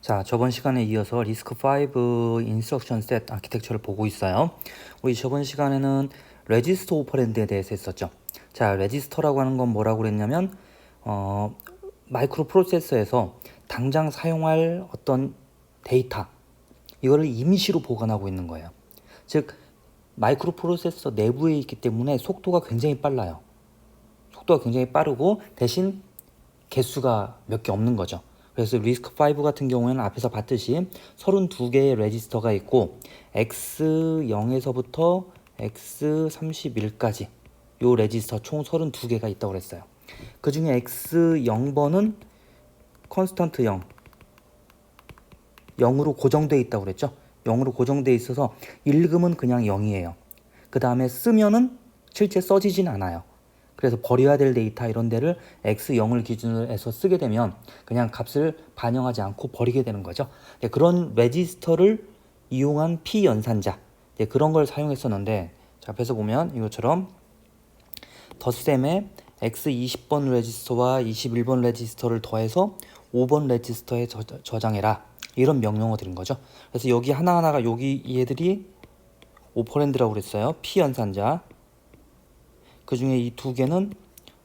자, 저번 시간에 이어서 RISC-V 인스트럭션 셋 아키텍처를 보고 있어요. 우리 저번 시간에는 레지스터 오퍼랜드에 대해서 했었죠. 자, 레지스터라고 하는 건 뭐라고 그랬냐면 마이크로 프로세서에서 당장 사용할 어떤 데이터 이거를 임시로 보관하고 있는 거예요. 즉 마이크로 프로세서 내부에 있기 때문에 속도가 굉장히 빨라요. 속도가 굉장히 빠르고 대신 개수가 몇 개 없는 거죠. 그래서 RISC-V 같은 경우에는 앞에서 봤듯이 32개의 레지스터가 있고 X0에서부터 X31까지 요 레지스터 총 32개가 있다고 그랬어요. 그 중에 X0번은 컨스턴트 0 0으로 고정되어 있다고 그랬죠. 0으로 고정되어 있어서 읽음은 그냥 0이에요. 그 다음에 쓰면은 실제 써지진 않아요. 그래서 버려야 될 데이터 이런 데를 X0을 기준으로 해서 쓰게 되면 그냥 값을 반영하지 않고 버리게 되는 거죠. 그런 레지스터를 이용한 P 연산자 그런 걸 사용했었는데, 자, 앞에서 보면 이것처럼 덧셈에 X20번 레지스터와 21번 레지스터를 더해서 5번 레지스터에 저장해라, 이런 명령어 드린 거죠. 그래서 여기 하나하나가 여기 얘들이 오퍼랜드라고 그랬어요. P 연산자. 그 중에 이 두 개는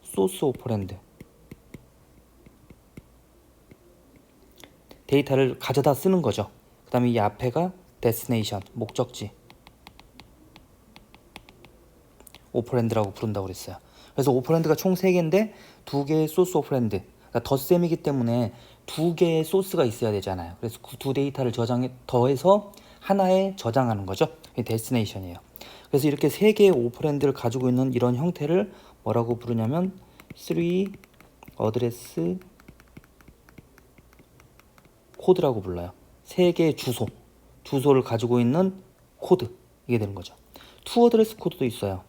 소스 오퍼랜드. 데이터를 가져다 쓰는 거죠. 그 다음에 이 앞에가 데스티네이션, 목적지 오퍼랜드라고 부른다고 그랬어요. 그래서 오퍼랜드가 총 3개인데 2개의 소스 오퍼랜드, 그러니까 덧셈이기 때문에 2개의 소스가 있어야 되잖아요. 그래서 그 두 데이터를 더해서 하나에 저장하는 거죠. 이게 데스티네이션이에요. 그래서 이렇게 3개의 오퍼랜드를 가지고 있는 이런 형태를 뭐라고 부르냐면 3 어드레스 코드라고 불러요. 3개의 주소를 가지고 있는 코드, 이게 되는 거죠. 2 어드레스 코드도 있어요.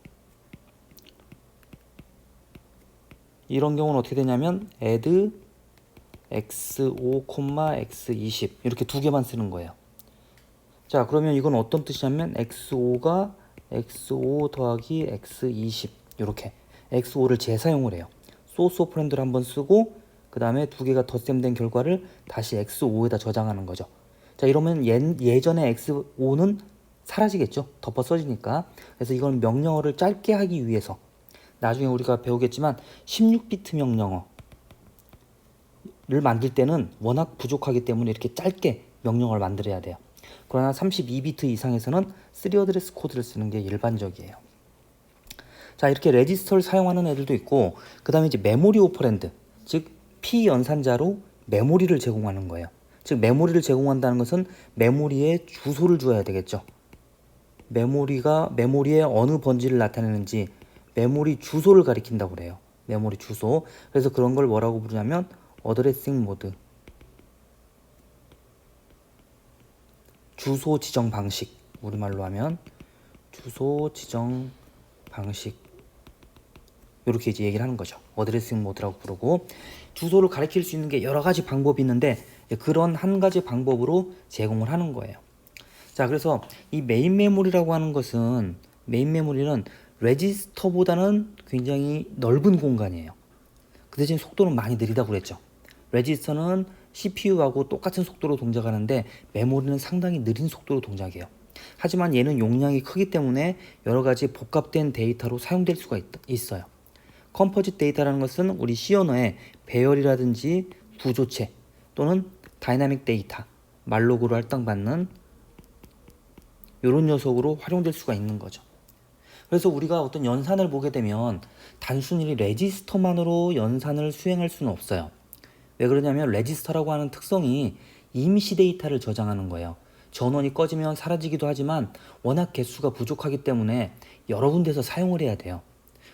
이런 경우는 어떻게 되냐면 add x5, x20 이렇게 2개만 쓰는 거예요. 자, 그러면 이건 어떤 뜻이냐면 x5가 x5 더하기 x20 이렇게 x5를 재사용을 해요. 소스 오퍼랜드를 한번 쓰고 그 다음에 2개가 덧셈된 결과를 다시 x5에다 저장하는 거죠. 자, 이러면 예전에 x5는 사라지겠죠. 덮어 써지니까. 그래서 이건 명령어를 짧게 하기 위해서, 나중에 우리가 배우겠지만 16비트 명령어를 만들 때는 워낙 부족하기 때문에 이렇게 짧게 명령어를 만들어야 돼요. 그러나 32비트 이상에서는 3 어드레스 코드를 쓰는 게 일반적이에요. 자, 이렇게 레지스터를 사용하는 애들도 있고, 그 다음에 이제 메모리 오퍼랜드, 즉 P 연산자로 메모리를 제공하는 거예요. 즉 메모리를 제공한다는 것은 메모리에 주소를 주어야 되겠죠. 메모리에 어느 번지를 나타내는지 메모리 주소를 가리킨다고 그래요. 메모리 주소. 그래서 그런 걸 뭐라고 부르냐면 어드레싱 모드, 주소 지정 방식, 우리말로 하면 주소 지정 방식, 이렇게 이제 얘기를 하는 거죠. 어드레싱 모드라고 부르고, 주소를 가리킬 수 있는 게 여러 가지 방법이 있는데 그런 한 가지 방법으로 제공을 하는 거예요. 자, 그래서 이 메인 메모리라고 하는 것은, 메인 메모리는 레지스터보다는 굉장히 넓은 공간이에요. 그 대신 속도는 많이 느리다고 그랬죠. 레지스터는 CPU하고 똑같은 속도로 동작하는데 메모리는 상당히 느린 속도로 동작해요. 하지만 얘는 용량이 크기 때문에 여러 가지 복합된 데이터로 사용될 수가 있어요. 컴포짓 데이터라는 것은 우리 C 언어의 배열이라든지 구조체 또는 다이나믹 데이터, 말로그로 할당받는 이런 녀석으로 활용될 수가 있는 거죠. 그래서 우리가 어떤 연산을 보게 되면 단순히 레지스터만으로 연산을 수행할 수는 없어요. 왜 그러냐면 레지스터라고 하는 특성이 임시 데이터를 저장하는 거예요. 전원이 꺼지면 사라지기도 하지만 워낙 개수가 부족하기 때문에 여러 군데서 사용을 해야 돼요.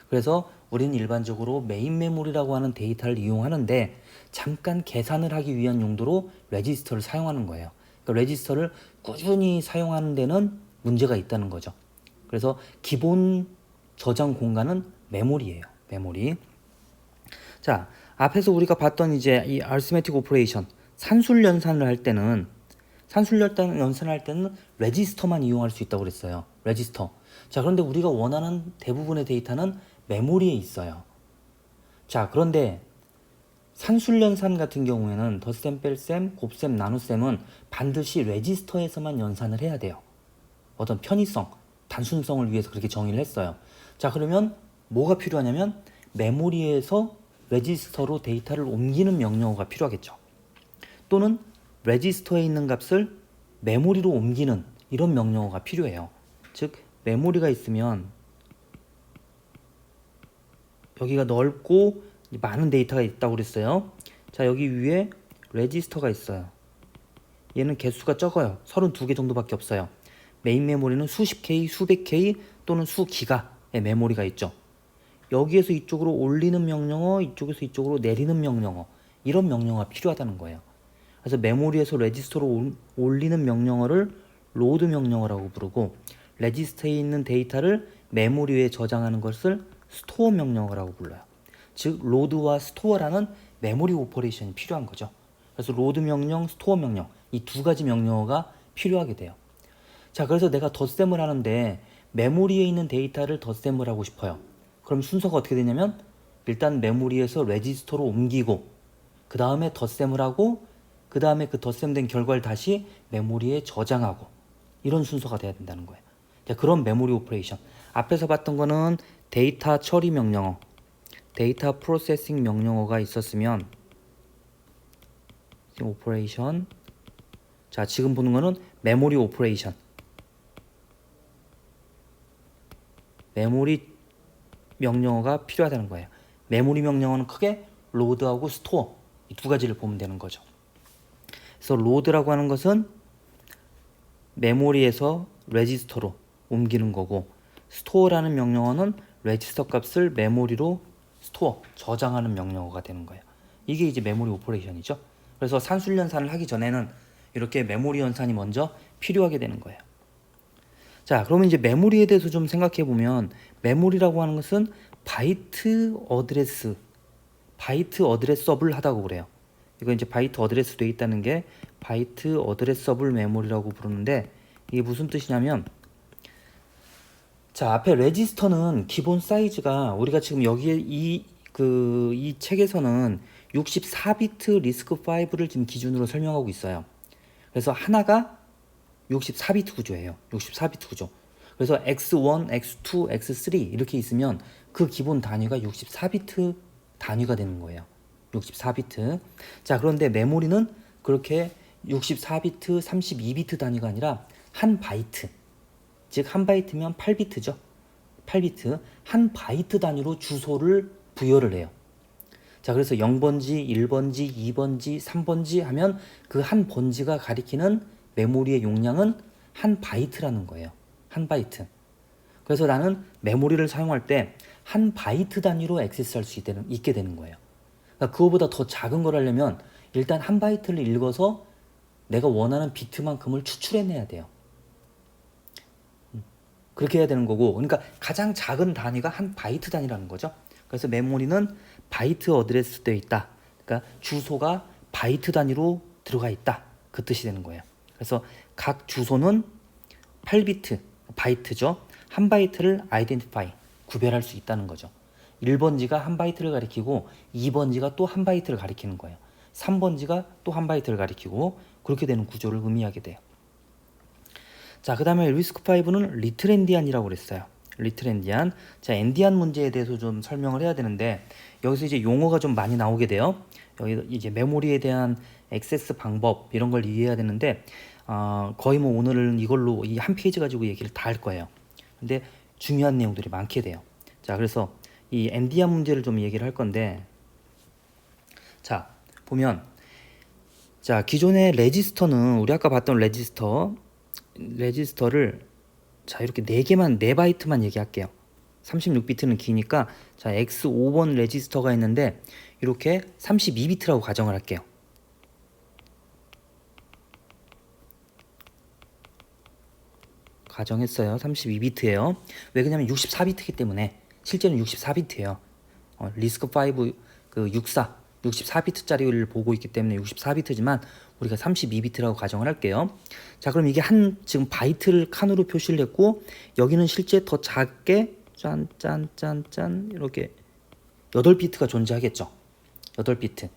그래서 우리는 일반적으로 메인 메모리라고 하는 데이터를 이용하는데 잠깐 계산을 하기 위한 용도로 레지스터를 사용하는 거예요. 그러니까 레지스터를 꾸준히 사용하는 데는 문제가 있다는 거죠. 그래서 기본 저장 공간은 메모리예요. 메모리. 자, 앞에서 우리가 봤던 이제 이 arithmetic operation, 산술 연산을 할 때는 레지스터만 이용할 수 있다고 그랬어요. 레지스터. 자, 그런데 우리가 원하는 대부분의 데이터는 메모리에 있어요. 자, 그런데 산술연산 같은 경우에는 덧셈, 뺄셈, 곱셈, 나눗셈은 반드시 레지스터에서만 연산을 해야 돼요. 어떤 편의성, 단순성을 위해서 그렇게 정의를 했어요. 자, 그러면 뭐가 필요하냐면 메모리에서 레지스터로 데이터를 옮기는 명령어가 필요하겠죠. 또는 레지스터에 있는 값을 메모리로 옮기는 이런 명령어가 필요해요. 즉 메모리가 있으면 여기가 넓고 많은 데이터가 있다고 그랬어요. 자, 여기 위에 레지스터가 있어요. 얘는 개수가 적어요. 32개 정도밖에 없어요. 메인 메모리는 수십 K, 수백 K 또는 수 기가의 메모리가 있죠. 여기에서 이쪽으로 올리는 명령어, 이쪽에서 이쪽으로 내리는 명령어, 이런 명령어가 필요하다는 거예요. 그래서 메모리에서 레지스터로 올리는 명령어를 로드 명령어라고 부르고, 레지스터에 있는 데이터를 메모리에 저장하는 것을 스토어 명령어라고 불러요. 즉 로드와 스토어라는 메모리 오퍼레이션이 필요한 거죠. 그래서 로드 명령, 스토어 명령, 이 두 가지 명령어가 필요하게 돼요. 자, 그래서 내가 덧셈을 하는데 메모리에 있는 데이터를 덧셈을 하고 싶어요. 그럼 순서가 어떻게 되냐면 일단 메모리에서 레지스터로 옮기고 그 다음에 덧셈을 하고 그 다음에 그 덧셈된 결과를 다시 메모리에 저장하고, 이런 순서가 돼야 된다는 거예요. 자, 그런 메모리 오퍼레이션. 앞에서 봤던 거는 데이터 처리 명령어, 데이터 프로세싱 명령어가 있었으면 오퍼레이션. 자, 지금 보는 거는 메모리 오퍼레이션. 메모리 명령어가 필요하다는 거예요. 메모리 명령어는 크게 로드하고 스토어, 이 두 가지를 보면 되는 거죠. 그래서 로드라고 하는 것은 메모리에서 레지스터로 옮기는 거고, 스토어라는 명령어는 레지스터 값을 메모리로 스토어, 저장하는 명령어가 되는 거예요. 이게 이제 메모리 오퍼레이션이죠. 그래서 산술 연산을 하기 전에는 이렇게 메모리 연산이 먼저 필요하게 되는 거예요. 자, 그러면 이제 메모리에 대해서 좀 생각해 보면, 메모리라고 하는 것은 바이트 어드레서블 하다고 그래요. 이거 이제 바이트 어드레스 돼 있다는 게 바이트 어드레서블 메모리라고 부르는데, 이게 무슨 뜻이냐면, 자, 앞에 레지스터는 기본 사이즈가 우리가 지금 여기에 이 책에서는 64비트 리스크5를 지금 기준으로 설명하고 있어요. 그래서 하나가 64비트 구조예요. 64비트 구조. 그래서 X1, X2, X3 이렇게 있으면 그 기본 단위가 64비트 단위가 되는 거예요. 64비트. 자, 그런데 메모리는 그렇게 64비트, 32비트 단위가 아니라 한 바이트. 즉 한 바이트면 8비트죠. 8비트. 한 바이트 단위로 주소를 부여를 해요. 자, 그래서 0번지, 1번지, 2번지, 3번지 하면 그 한 번지가 가리키는 메모리의 용량은 한 바이트라는 거예요. 한 바이트. 그래서 나는 메모리를 사용할 때 한 바이트 단위로 액세스할 수 있게 되는 거예요. 그러니까 그거보다 더 작은 걸 하려면 일단 한 바이트를 읽어서 내가 원하는 비트만큼을 추출해내야 돼요. 그렇게 해야 되는 거고, 그러니까 가장 작은 단위가 한 바이트 단위라는 거죠. 그래서 메모리는 바이트 어드레스 되어 있다. 그러니까 주소가 바이트 단위로 들어가 있다. 그 뜻이 되는 거예요. 그래서 각 주소는 8비트, 바이트죠. 한 바이트를 아이덴티파이, 구별할 수 있다는 거죠. 1번지가 한 바이트를 가리키고 2번지가 또 한 바이트를 가리키는 거예요. 3번지가 또 한 바이트를 가리키고, 그렇게 되는 구조를 의미하게 돼요. 자, 그 다음에 리스크5는 리틀 엔디안이라고 그랬어요. 리틀 엔디안. 자, 엔디안 문제에 대해서 좀 설명을 해야 되는데, 여기서 이제 용어가 좀 많이 나오게 돼요. 여기 이제 메모리에 대한 액세스 방법 이런 걸 이해해야 되는데, 거의 뭐 오늘은 이걸로 이 한 페이지 가지고 얘기를 다 할 거예요. 근데 중요한 내용들이 많게 돼요. 자, 그래서 이 엔디안 문제를 좀 얘기를 할 건데, 자, 보면, 자, 기존의 레지스터는 우리 아까 봤던 레지스터를 자, 이렇게 4바이트만 얘기할게요. 36비트는 기니까, 자, X5번 레지스터가 있는데 이렇게 32비트라고 가정을 할게요. 가정했어요. 32비트예요. 왜 그러냐면 64비트이기 때문에. 실제는 64비트예요. 리스크5 그 64비트짜리를 보고 있기 때문에 64비트지만 우리가 32비트라고 가정을 할게요. 자, 그럼 이게 지금 바이트를 칸으로 표시를 했고, 여기는 실제 더 작게 짠짠짠짠 이렇게 8비트가 존재하겠죠. 8비트.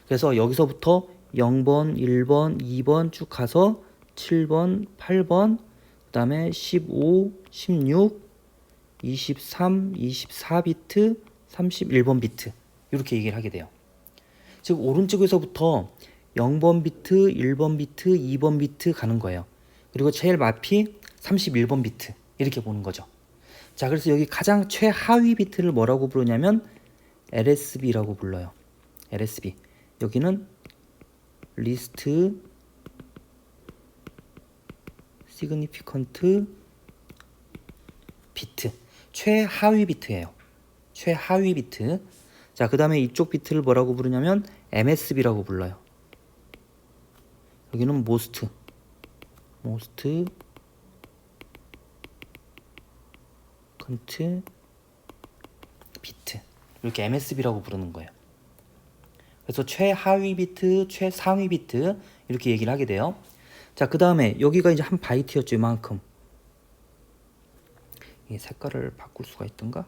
그래서 여기서부터 0번, 1번, 2번 쭉 가서 7번, 8번, 그 다음에 15, 16, 23, 24비트, 31번 비트 이렇게 얘기를 하게 돼요. 즉 오른쪽에서부터 0번 비트, 1번 비트, 2번 비트 가는 거예요. 그리고 제일 앞이 31번 비트 이렇게 보는 거죠. 자, 그래서 여기 가장 최하위 비트를 뭐라고 부르냐면 LSB라고 불러요. LSB. 여기는 리스트 시그니피컨트 비트. 최하위 비트예요. 최하위 비트. 자, 그 다음에 이쪽 비트를 뭐라고 부르냐면 MSB라고 불러요. 여기는 most 컨트 비트. 이렇게 MSB라고 부르는 거예요. 그래서 최하위 비트, 최상위 비트 이렇게 얘기를 하게 돼요. 자, 그 다음에 여기가 이제 한 바이트였죠. 이만큼. 이 색깔을 바꿀 수가 있던가?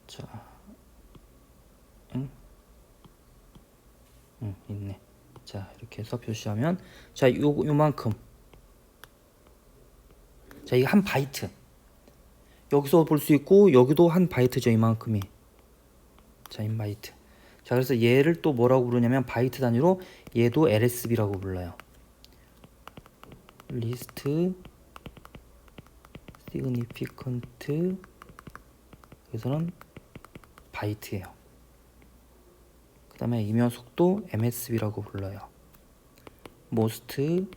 자, 있네. 자, 이렇게 해서 표시하면 자, 요만큼. 자, 이게 한 바이트. 여기서 볼 수 있고 여기도 한 바이트죠. 이만큼이. 자, 1바이트. 자, 그래서 얘를 또 뭐라고 부르냐면 바이트 단위로 얘도 LSB라고 불러요. 리스트 시그니피컨트. 여기서는 바이트예요. 그 다음에 이 녀석도 MSB라고 불러요. most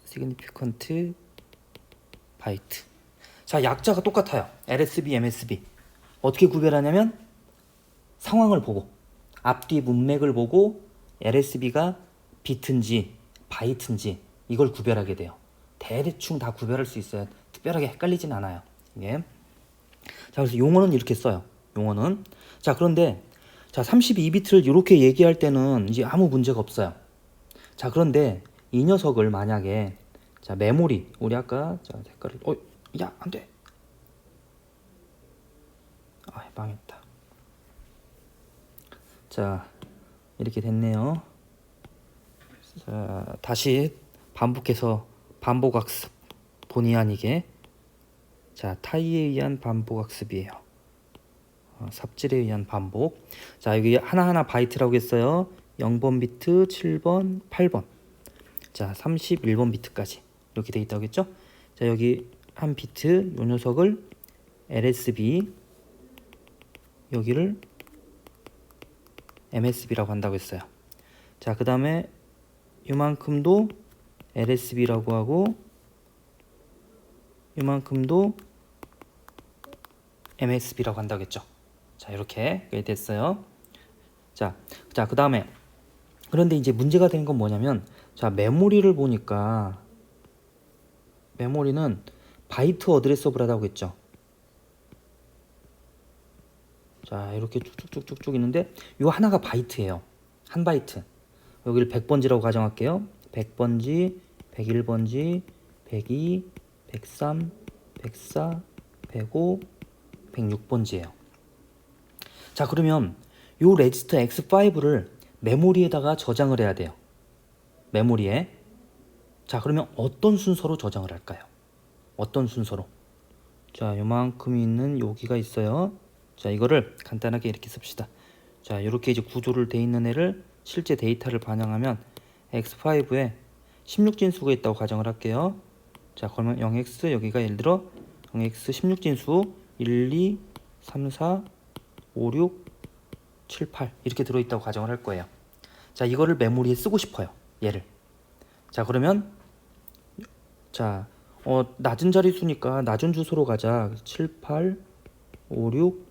significant byte. 자, 약자가 똑같아요. LSB, MSB. 어떻게 구별하냐면 상황을 보고 앞뒤 문맥을 보고 LSB가 비트인지 바이트인지 이걸 구별하게 돼요. 대충 다 구별할 수 있어요. 특별하게 헷갈리진 않아요. 이게. 자, 그래서 용어는 이렇게 써요. 용어는. 자, 그런데 자, 32비트를 이렇게 얘기할 때는 이제 아무 문제가 없어요. 자, 그런데 이 녀석을 만약에 자, 메모리 우리 아까 자, 색깔을 야, 안 돼. 아, 망했다. 자, 이렇게 됐네요. 자, 다시 반복해서 반복학습. 본의 아니게. 자, 타이에 의한 반복학습이에요. 삽질에 의한 반복. 자, 여기 하나하나 바이트라고 했어요. 0번 비트, 7번, 8번. 자, 31번 비트까지 이렇게 돼 있다고 했죠. 자, 여기 한 비트 요 녀석을 LSB, 여기를 MSB라고 한다고 했어요. 자, 그 다음에 요만큼도 LSB라고 하고 요만큼도 MSB라고 한다고 했죠. 자, 이렇게 됐어요. 자, 그 다음에 그런데 이제 문제가 되는 건 뭐냐면 자, 메모리를 보니까 메모리는 바이트 어드레서블하다고 했죠. 자, 이렇게 쭉쭉쭉쭉 있는데 요 하나가 바이트예요. 한 바이트. 여기를 100번지라고 가정할게요. 100번지, 101번지, 102, 103, 104, 105, 106번지예요. 자, 그러면 요 레지스터 X5를 메모리에다가 저장을 해야 돼요. 메모리에. 자, 그러면 어떤 순서로 저장을 할까요? 어떤 순서로? 자, 요만큼 있는 여기가 있어요. 자, 이거를 간단하게 이렇게 씁시다. 자, 이렇게 이제 구조를 돼 있는 애를 실제 데이터를 반영하면 X5에 16진수가 있다고 가정을 할게요. 자, 그러면 0x 여기가 예를 들어 0x 16진수 1, 2, 3, 4, 5, 6, 7, 8 이렇게 들어있다고 가정을 할 거예요. 자, 이거를 메모리에 쓰고 싶어요. 얘를. 자, 그러면 자, 낮은 자릿수니까 낮은 주소로 가자. 7, 8, 5, 6,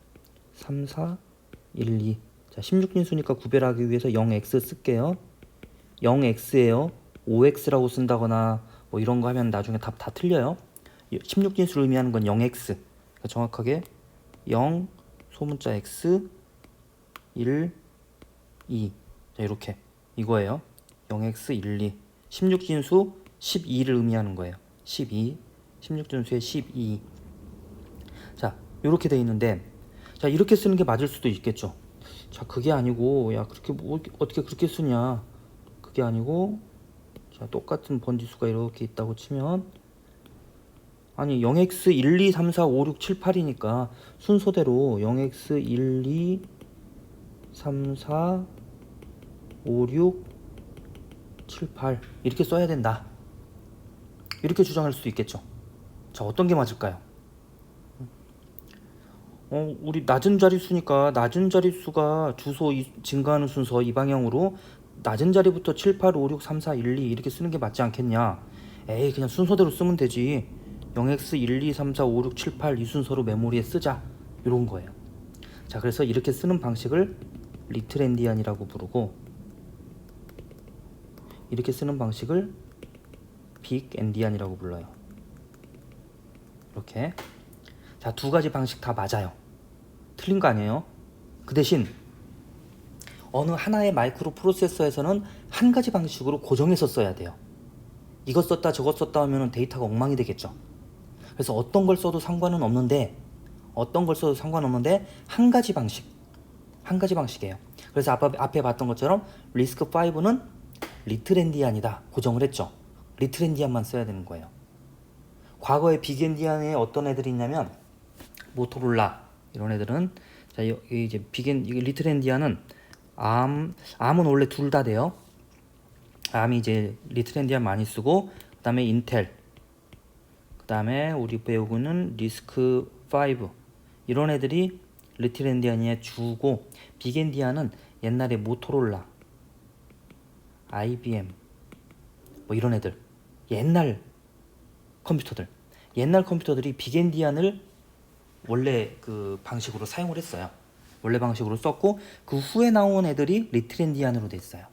3, 4, 1, 2. 자, 16진수니까 구별하기 위해서 0x 쓸게요. 0x예요. 5x라고 쓴다거나 뭐 이런 거 하면 나중에 답 다 틀려요. 16진수를 의미하는 건 0x. 그러니까 정확하게 0 소문자 x 1 2. 자, 이렇게 이거예요. 0x 1 2. 16진수 12를 의미하는 거예요. 12. 16진수의 12. 자, 이렇게 돼 있는데 자, 이렇게 쓰는 게 맞을 수도 있겠죠. 자, 그게 아니고, 야, 그렇게 뭐 어떻게 그렇게 쓰냐? 그게 아니고, 자, 똑같은 번지수가 이렇게 있다고 치면, 아니 0x 1, 2, 3, 4, 5, 6, 7, 8이니까 순서대로 0x 1, 2, 3, 4, 5, 6, 7, 8 이렇게 써야 된다. 이렇게 주장할 수도 있겠죠. 자, 어떤 게 맞을까요? 우리 낮은 자릿수니까 낮은 자릿수가 주소 증가하는 순서 이 방향으로 낮은 자리부터 7, 8, 5, 6, 3, 4, 1, 2 이렇게 쓰는 게 맞지 않겠냐. 에이, 그냥 순서대로 쓰면 되지. 0x 1, 2, 3, 4, 5, 6, 7, 8 이 순서로 메모리에 쓰자. 이런 거예요. 자, 그래서 이렇게 쓰는 방식을 리틀 엔디안이라고 부르고, 이렇게 쓰는 방식을 빅 엔디안이라고 불러요. 이렇게. 자, 두 가지 방식 다 맞아요. 틀린 거 아니에요. 그 대신 어느 하나의 마이크로 프로세서에서는 한 가지 방식으로 고정해서 써야 돼요. 이것 썼다 저것 썼다 하면 데이터가 엉망이 되겠죠. 그래서 어떤 걸 써도 상관은 없는데 한 가지 방식이에요. 그래서 앞에 봤던 것처럼 리스크5는 리틀 엔디안이다 고정을 했죠. 리틀 엔디안만 써야 되는 거예요. 과거에 빅 엔디안에 어떤 애들이 있냐면 모토로라 이런 애들은, 자, 이제 리틀 엔디안은 암은 원래 둘 다 돼요. 암이 이제 리틀 엔디안 많이 쓰고, 그 다음에 인텔, 그 다음에 우리 배우고는 리스크5 이런 애들이 리틀 엔디안의 주고, 빅 엔디안은 옛날에 모토로라, IBM 뭐 이런 애들, 옛날 컴퓨터들이 빅 엔디안을 원래 그 방식으로 사용을 했어요. 원래 방식으로 썼고, 그 후에 나온 애들이 리틀 엔디안으로 됐어요.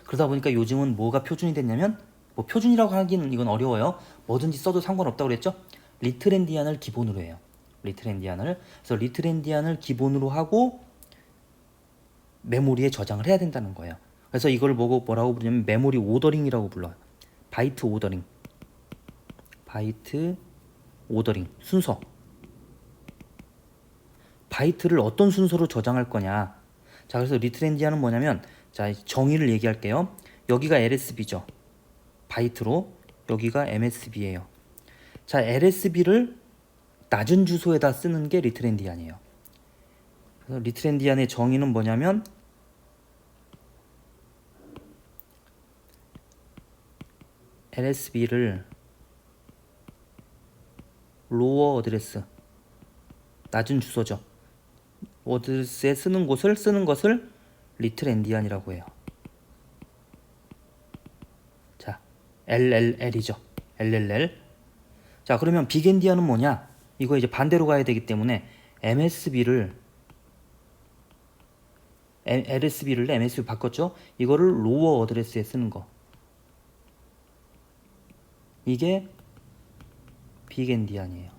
그러다 보니까 요즘은 뭐가 표준이 됐냐면, 뭐 표준이라고 하기는 이건 어려워요. 뭐든지 써도 상관없다고 그랬죠. 리틀 엔디안을 기본으로 해요. 그래서 리틀 엔디안을 기본으로 하고 메모리에 저장을 해야 된다는 거예요. 그래서 이걸 보고 뭐라고 부르냐면 메모리 오더링이라고 불러요. 바이트 오더링 순서. 바이트를 어떤 순서로 저장할 거냐. 자, 그래서 리틀 엔디안은 뭐냐면, 자, 정의를 얘기할게요. 여기가 LSB죠. 바이트로. 여기가 MSB예요. 자, LSB를 낮은 주소에다 쓰는 게 리틀 엔디안이에요. 그래서 리틀 엔디안의 정의는 뭐냐면, LSB를 로어 어드레스, 낮은 주소죠. 어드레스에 쓰는 것을 리틀 엔디안이라고 해요. 자, LLL이죠. LLL. 자, 그러면 빅 엔디안은 뭐냐? 이거 이제 반대로 가야 되기 때문에 LSB를 MSB 바꿨죠? 이거를 로어 어드레스에 쓰는 거. 이게 빅 엔디안이에요.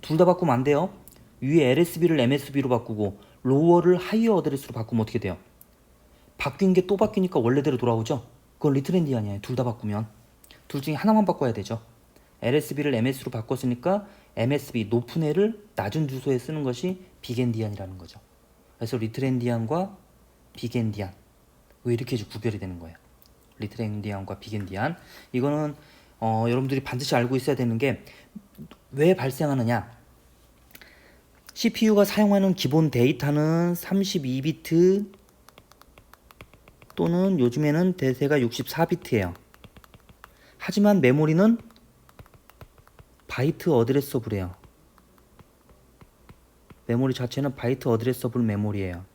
둘 다 바꾸면 안 돼요. 위에 LSB를 MSB로 바꾸고 로어를 하이어 어드레스로 바꾸면 어떻게 돼요? 바뀐 게 또 바뀌니까 원래대로 돌아오죠? 그건 리틀 엔디안이에요. 둘 다 바꾸면. 둘 중에 하나만 바꿔야 되죠. LSB를 MS로 바꿨으니까 MSB 높은 애를 낮은 주소에 쓰는 것이 빅 엔디안이라는 거죠. 그래서 리틀 엔디안과 빅 엔디안 이렇게 구별이 되는 거예요. 리틀 엔디안과 빅 엔디안. 이거는 여러분들이 반드시 알고 있어야 되는 게, 왜 발생하느냐. CPU가 사용하는 기본 데이터는 32비트 또는 요즘에는 대세가 64비트예요. 하지만 메모리는 바이트 어드레서블이에요. 메모리 자체는 바이트 어드레서블 메모리예요.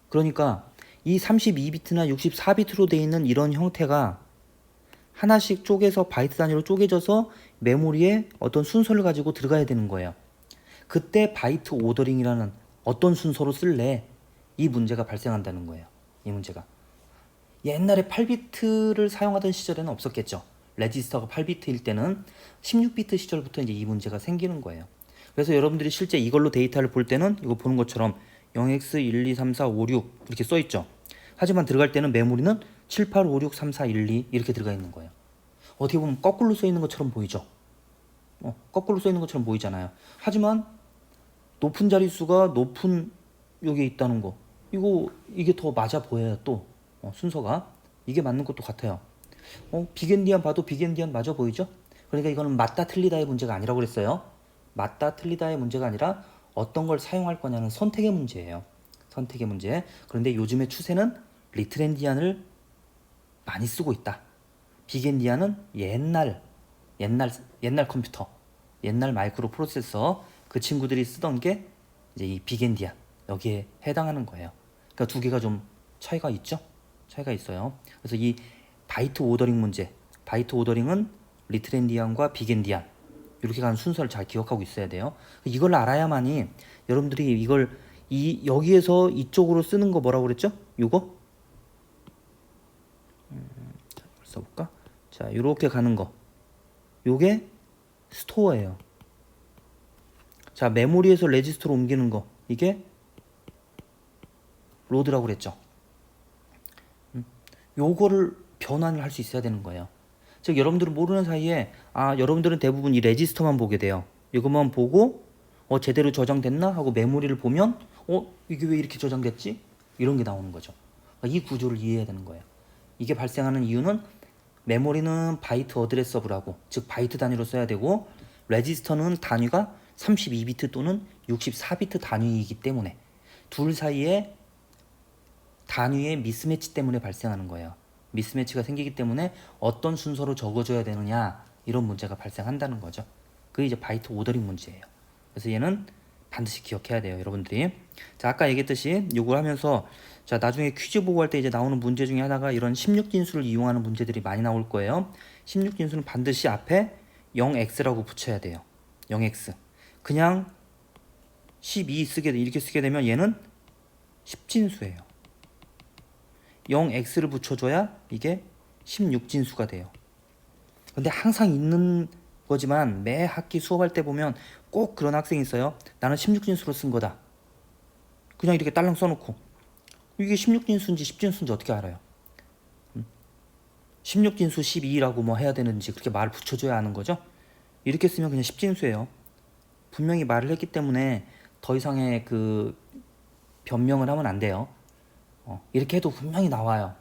그러니까 이 32비트나 64비트로 되어 있는 이런 형태가 하나씩 쪼개서 바이트 단위로 쪼개져서 메모리에 어떤 순서를 가지고 들어가야 되는 거예요. 그때 바이트 오더링이라는 어떤 순서로 쓸래? 이 문제가 발생한다는 거예요. 이 문제가. 옛날에 8비트를 사용하던 시절에는 없었겠죠. 레지스터가 8비트일 때는 16비트 시절부터 이제 이 문제가 생기는 거예요. 그래서 여러분들이 실제 이걸로 데이터를 볼 때는 이거 보는 것처럼 0x 1, 2, 3, 4, 5, 6 이렇게 써 있죠. 하지만 들어갈 때는 메모리는 7, 8, 5, 6, 3, 4, 1, 2 이렇게 들어가 있는 거예요. 어떻게 보면 거꾸로 써 있는 것처럼 보이죠. 거꾸로 써 있는 것처럼 보이잖아요. 하지만 높은 자릿수가 높은 여기에 있다는 거. 이게 더 맞아 보여요. 또 순서가 이게 맞는 것도 같아요. 비겐디안 봐도 비겐디안 맞아 보이죠? 그러니까 이거는 맞다 틀리다의 문제가 아니라고 그랬어요. 맞다 틀리다의 문제가 아니라 어떤 걸 사용할 거냐는 선택의 문제예요. 선택의 문제. 그런데 요즘의 추세는 리트렌디안을 많이 쓰고 있다. 비겐디안은 옛날 컴퓨터, 옛날 마이크로 프로세서 그 친구들이 쓰던 게 이제 이 비겐디안 여기에 해당하는 거예요. 그러니까 두 개가 좀 차이가 있죠? 차이가 있어요. 그래서 이 바이트 오더링 문제, 바이트 오더링은 리트렌디안과 비겐디안 이렇게 가는 순서를 잘 기억하고 있어야 돼요. 이걸 알아야만이 여러분들이 이걸 여기에서 이쪽으로 쓰는 거 뭐라고 그랬죠? 요거? 자, 써볼까? 자, 이렇게 가는 거. 요게 스토어예요. 자, 메모리에서 레지스터로 옮기는 거. 이게 로드라고 그랬죠. 요거를 변환을 할 수 있어야 되는 거예요. 즉 여러분들은 모르는 사이에 여러분들은 대부분 이 레지스터만 보게 돼요. 이것만 보고 제대로 저장됐나 하고 메모리를 보면 이게 왜 이렇게 저장됐지? 이런 게 나오는 거죠. 이 구조를 이해해야 되는 거예요. 이게 발생하는 이유는 메모리는 바이트 어드레서블하고 즉 바이트 단위로 써야 되고 레지스터는 단위가 32비트 또는 64비트 단위이기 때문에 둘 사이에 단위의 미스매치 때문에 발생하는 거예요. 미스매치가 생기기 때문에 어떤 순서로 적어줘야 되느냐 이런 문제가 발생한다는 거죠. 그게 이제 바이트 오더링 문제예요. 그래서 얘는 반드시 기억해야 돼요, 여러분들이. 자, 아까 얘기했듯이 요걸 하면서 자, 나중에 퀴즈 보고 할 때 이제 나오는 문제 중에 하나가 이런 16진수를 이용하는 문제들이 많이 나올 거예요. 16진수는 반드시 앞에 0x라고 붙여야 돼요. 0x. 그냥 12 이렇게 쓰게 되면 얘는 10진수예요. 0x를 붙여줘야 이게 16진수가 돼요. 근데 항상 있는 거지만 매 학기 수업할 때 보면 꼭 그런 학생이 있어요. 나는 16진수로 쓴 거다. 그냥 이렇게 딸랑 써놓고 이게 16진수인지 10진수인지 어떻게 알아요? 16진수 12라고 뭐 해야 되는지 그렇게 말을 붙여줘야 하는 거죠. 이렇게 쓰면 그냥 10진수예요. 분명히 말을 했기 때문에 더 이상의 그 변명을 하면 안 돼요. 이렇게 해도 분명히 나와요.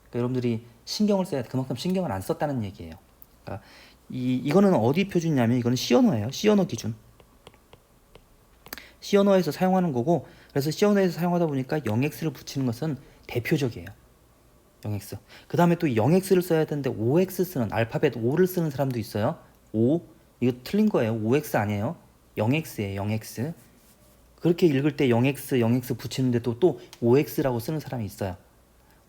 그러니까 여러분들이 신경을 써야 돼. 그만큼 신경을 안 썼다는 얘기예요. 그러니까 이거는 어디 표준이냐면 이거는 C언어예요. C언어 기준. C언어에서 사용하는 거고 그래서 C언어에서 사용하다 보니까 0x를 붙이는 것은 대표적이에요. 0x. 그 다음에 또 0x를 써야 되는데 5x 쓰는 알파벳 5를 쓰는 사람도 있어요. 5. 이거 틀린 거예요. 5x 아니에요. 0x예요. 0x. 그렇게 읽을 때 0x 붙이는데 또 5x라고 쓰는 사람이 있어요.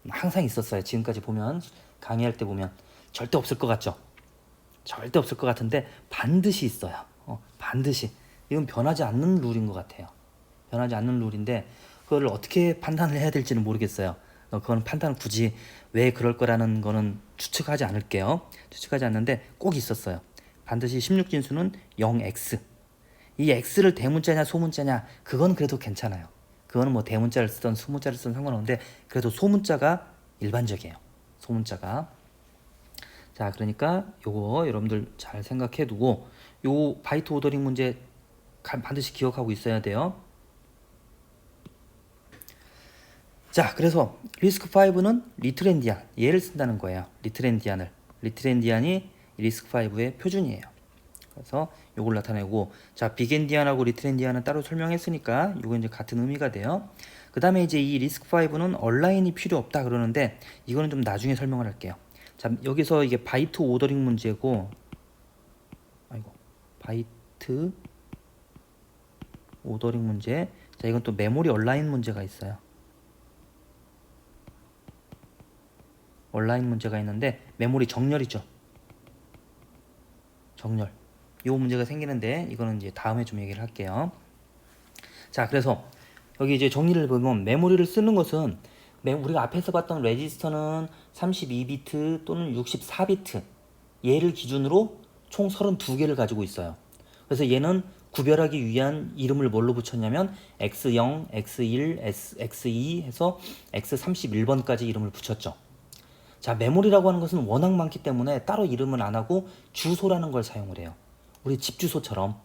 항상 있었어요. 지금까지 보면 강의할 때 보면 절대 없을 것 같죠? 절대 없을 것 같은데 반드시 있어요. 반드시. 이건 변하지 않는 룰인 것 같아요. 변하지 않는 룰인데 그걸 어떻게 판단을 해야 될지는 모르겠어요. 그거는 판단을 굳이 왜 그럴 거라는 거는 추측하지 않을게요. 추측하지 않는데 꼭 있었어요. 반드시 16진수는 0x. 이 x를 대문자냐 소문자냐 그건 그래도 괜찮아요. 그거는 뭐 대문자를 쓰던 소문자를 쓰던 상관없는데 그래도 소문자가 일반적이에요. 소문자가. 자, 그러니까 요거 여러분들 잘 생각해 두고 요 바이트 오더링 문제 반드시 기억하고 있어야 돼요. 자, 그래서 리스크5는 리트렌디안 얘를 쓴다는 거예요. 리트렌디안이 리스크5의 표준이에요. 그래서 요걸 나타내고 자, 비겐디안하고 리트렌디안은 따로 설명했으니까 요거 이제 같은 의미가 돼요. 그 다음에 이제 이 리스크5는 얼라인이 필요 없다 그러는데 이거는 좀 나중에 설명을 할게요. 자, 여기서 이게 바이트 오더링 문제고 바이트 오더링 문제. 자, 이건 또 메모리 얼라인 문제가 있어요. 얼라인 문제가 있는데 메모리 정렬이죠. 정렬. 요 문제가 생기는데 이거는 이제 다음에 좀 얘기를 할게요. 자, 그래서 여기 이제 정리를 보면 메모리를 쓰는 것은 우리가 앞에서 봤던 레지스터는 32비트 또는 64비트 얘를 기준으로 총 32개를 가지고 있어요. 그래서 얘는 구별하기 위한 이름을 뭘로 붙였냐면 X0, X1, X2 해서 X31번까지 이름을 붙였죠. 자, 메모리라고 하는 것은 워낙 많기 때문에 따로 이름을 안 하고 주소라는 걸 사용을 해요. 우리 집 주소처럼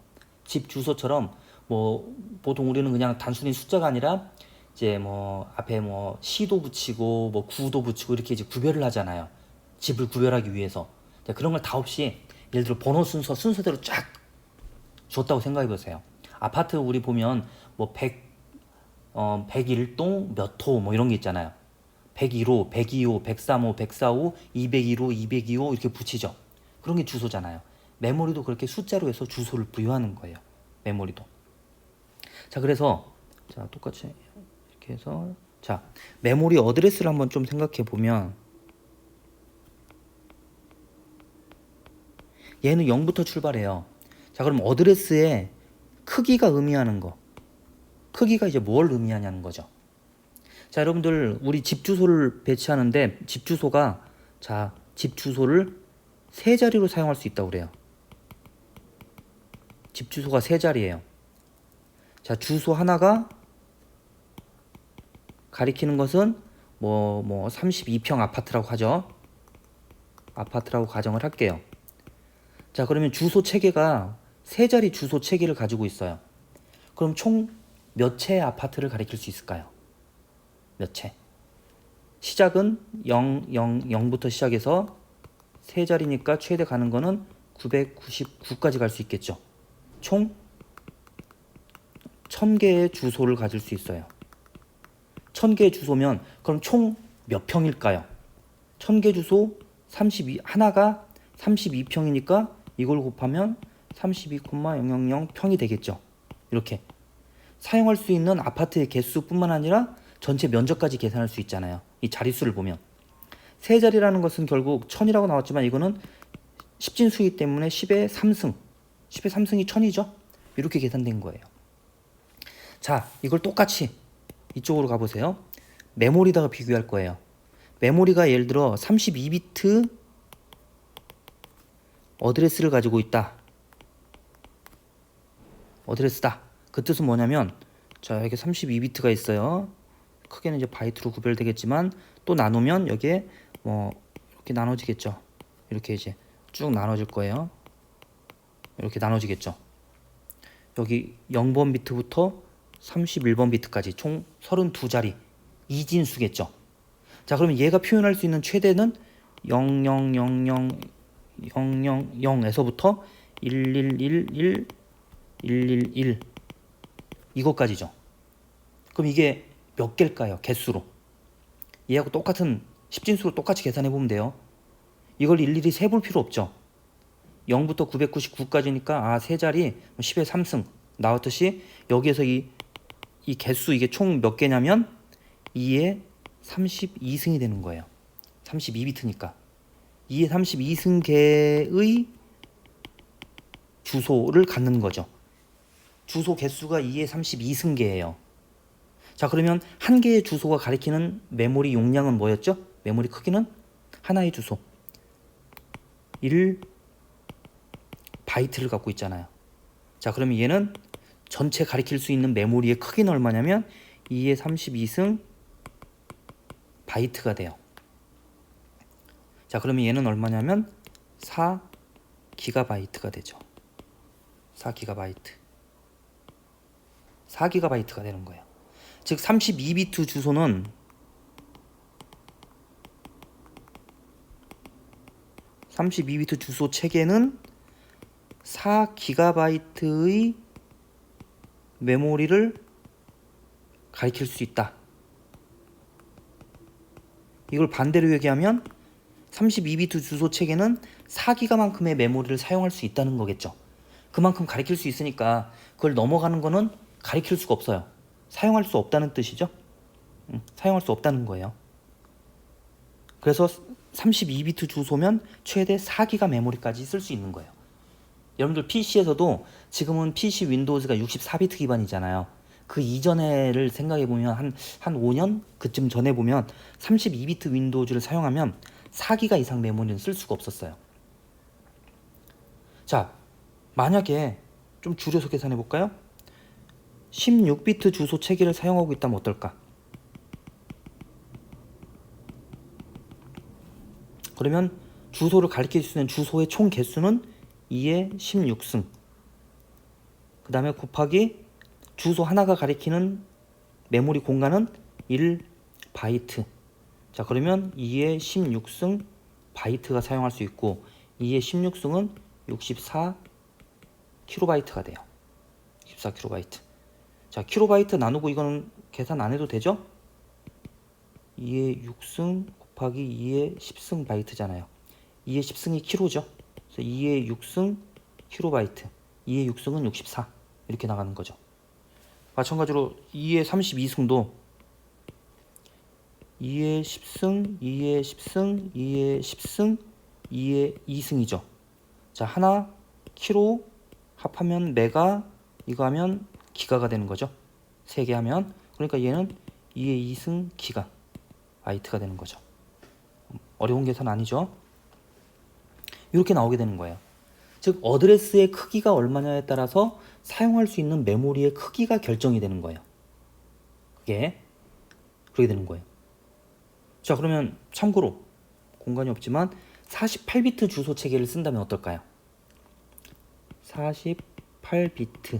뭐 보통 우리는 그냥 단순히 숫자가 아니라 이제 뭐 앞에 뭐 시도 붙이고 뭐 구도 붙이고 이렇게 이제 구별을 하잖아요. 집을 구별하기 위해서. 그런 걸 다 없이 예를 들어 번호 순서대로 쫙 줬다고 생각해 보세요. 아파트 우리 보면 뭐 101동 몇 호 뭐 이런 게 있잖아요. 101호, 102호, 103호, 104호, 201호, 202호 이렇게 붙이죠. 그런 게 주소잖아요. 메모리도 그렇게 숫자로 해서 주소를 부여하는 거예요. 메모리도. 자, 그래서 자, 똑같이 이렇게 해서 자, 메모리 어드레스를 한번 좀 생각해 보면 얘는 0부터 출발해요. 자, 그럼 어드레스의 크기가 의미하는 거. 크기가 이제 뭘 의미하냐는 거죠. 자, 여러분들 우리 집 주소를 배치하는데 집 주소가 자, 집 주소를 세 자리로 사용할 수 있다고 그래요. 집 주소가 세 자리예요. 자, 주소 하나가 가리키는 것은 뭐 32평 아파트라고 하죠. 아파트라고 가정을 할게요. 자, 그러면 주소 체계가 세 자리 주소 체계를 가지고 있어요. 그럼 총 몇 채의 아파트를 가리킬 수 있을까요? 몇 채? 시작은 0, 0, 0부터 시작해서 세 자리니까 최대 가는 거는 999까지 갈 수 있겠죠. 총 1000개의 주소를 가질 수 있어요. 1000개의 주소면 그럼 총 몇 평일까요? 1000개 주소 32 하나가 32평이니까 이걸 곱하면 32,000 평이 되겠죠. 이렇게 사용할 수 있는 아파트의 개수뿐만 아니라 전체 면적까지 계산할 수 있잖아요. 이 자릿수를 보면 세 자리라는 것은 결국 1000이라고 나왔지만 이거는 10진수이기 때문에 10의 3승 10의 3승이 1000이죠. 이렇게 계산된 거예요. 자, 이걸 똑같이 이쪽으로 가보세요. 메모리다가 비교할 거예요. 메모리가 예를 들어 32비트 어드레스를 가지고 있다. 어드레스다. 그 뜻은 뭐냐면 자, 여기 32비트가 있어요. 크게는 이제 바이트로 구별되겠지만 또 나누면 여기에 뭐 이렇게 나눠지겠죠. 이렇게 이제 쭉 나눠질 거예요. 이렇게 나눠지겠죠. 여기 0번 비트부터 31번 비트까지 총 32자리 2진수겠죠. 자, 그러면 얘가 표현할 수 있는 최대는 00000에서부터 1111 111 이것까지죠. 그럼 이게 몇 개일까요? 개수로. 얘하고 똑같은 10진수로 똑같이 계산해 보면 돼요. 이걸 일일이 세볼 필요 없죠. 0부터 999까지니까 세 자리 10의 3승 나왔듯이 여기에서 이 개수 이게 총 몇 개냐면 2의 32승이 되는 거예요. 32비트니까 2의 32승계의 주소를 갖는 거죠. 주소 개수가 2의 32승계예요. 자, 그러면 한 개의 주소가 가리키는 메모리 용량은 뭐였죠? 메모리 크기는 하나의 주소 1 바이트를 갖고 있잖아요. 자, 그러면 얘는 전체 가리킬 수 있는 메모리의 크기는 얼마냐면 2의 32승 바이트가 돼요. 자, 그러면 얘는 얼마냐면 4기가바이트가 되죠. 4기가바이트가 되는 거예요. 즉 32비트 주소는 32비트 주소 체계는 4기가바이트의 메모리를 가리킬 수 있다. 이걸 반대로 얘기하면 32비트 주소 체계는 4기가만큼의 메모리를 사용할 수 있다는 거겠죠. 그만큼 가리킬 수 있으니까 그걸 넘어가는 거는 가리킬 수가 없어요. 사용할 수 없다는 뜻이죠. 사용할 수 없다는 거예요. 그래서 32비트 주소면 최대 4기가 메모리까지 쓸 수 있는 거예요. 여러분들 PC에서도 지금은 PC 윈도우즈가 64비트 기반이잖아요. 그 이전에를 생각해보면 한 5년? 그쯤 전에 보면 32비트 윈도우즈를 사용하면 4기가 이상 메모리는 쓸 수가 없었어요. 자, 만약에 좀 줄여서 계산해 볼까요? 16비트 주소 체계를 사용하고 있다면 어떨까? 그러면 주소를 가리킬 수 있는 주소의 총 개수는 2의 16승 그 다음에 곱하기 주소 하나가 가리키는 메모리 공간은 1바이트. 자, 그러면 2의 16승 바이트가 사용할 수 있고 2의 16승은 64kB가 돼요. 64kB. 자, 킬로바이트 나누고 이거는 계산 안 해도 되죠? 2의 6승 곱하기 2의 10승 바이트잖아요. 2의 10승이 킬로죠. 그래서 2의 6승 킬로바이트. 2의 6승은 64. 이렇게 나가는 거죠. 마찬가지로 2의 32승도 2의 10승, 2의 10승, 2의 10승, 2의 2승이죠. 자, 하나 킬로 합하면 메가, 이거 하면 기가가 되는 거죠. 3개 하면. 그러니까 얘는 2의 2승 기가 바이트가 되는 거죠. 어려운 계산 아니죠. 이렇게 나오게 되는 거예요. 즉 어드레스의 크기가 얼마냐에 따라서 사용할 수 있는 메모리의 크기가 결정이 되는 거예요. 그게 그렇게 되는 거예요. 자, 그러면 참고로 공간이 없지만 48비트 주소 체계를 쓴다면 어떨까요? 48비트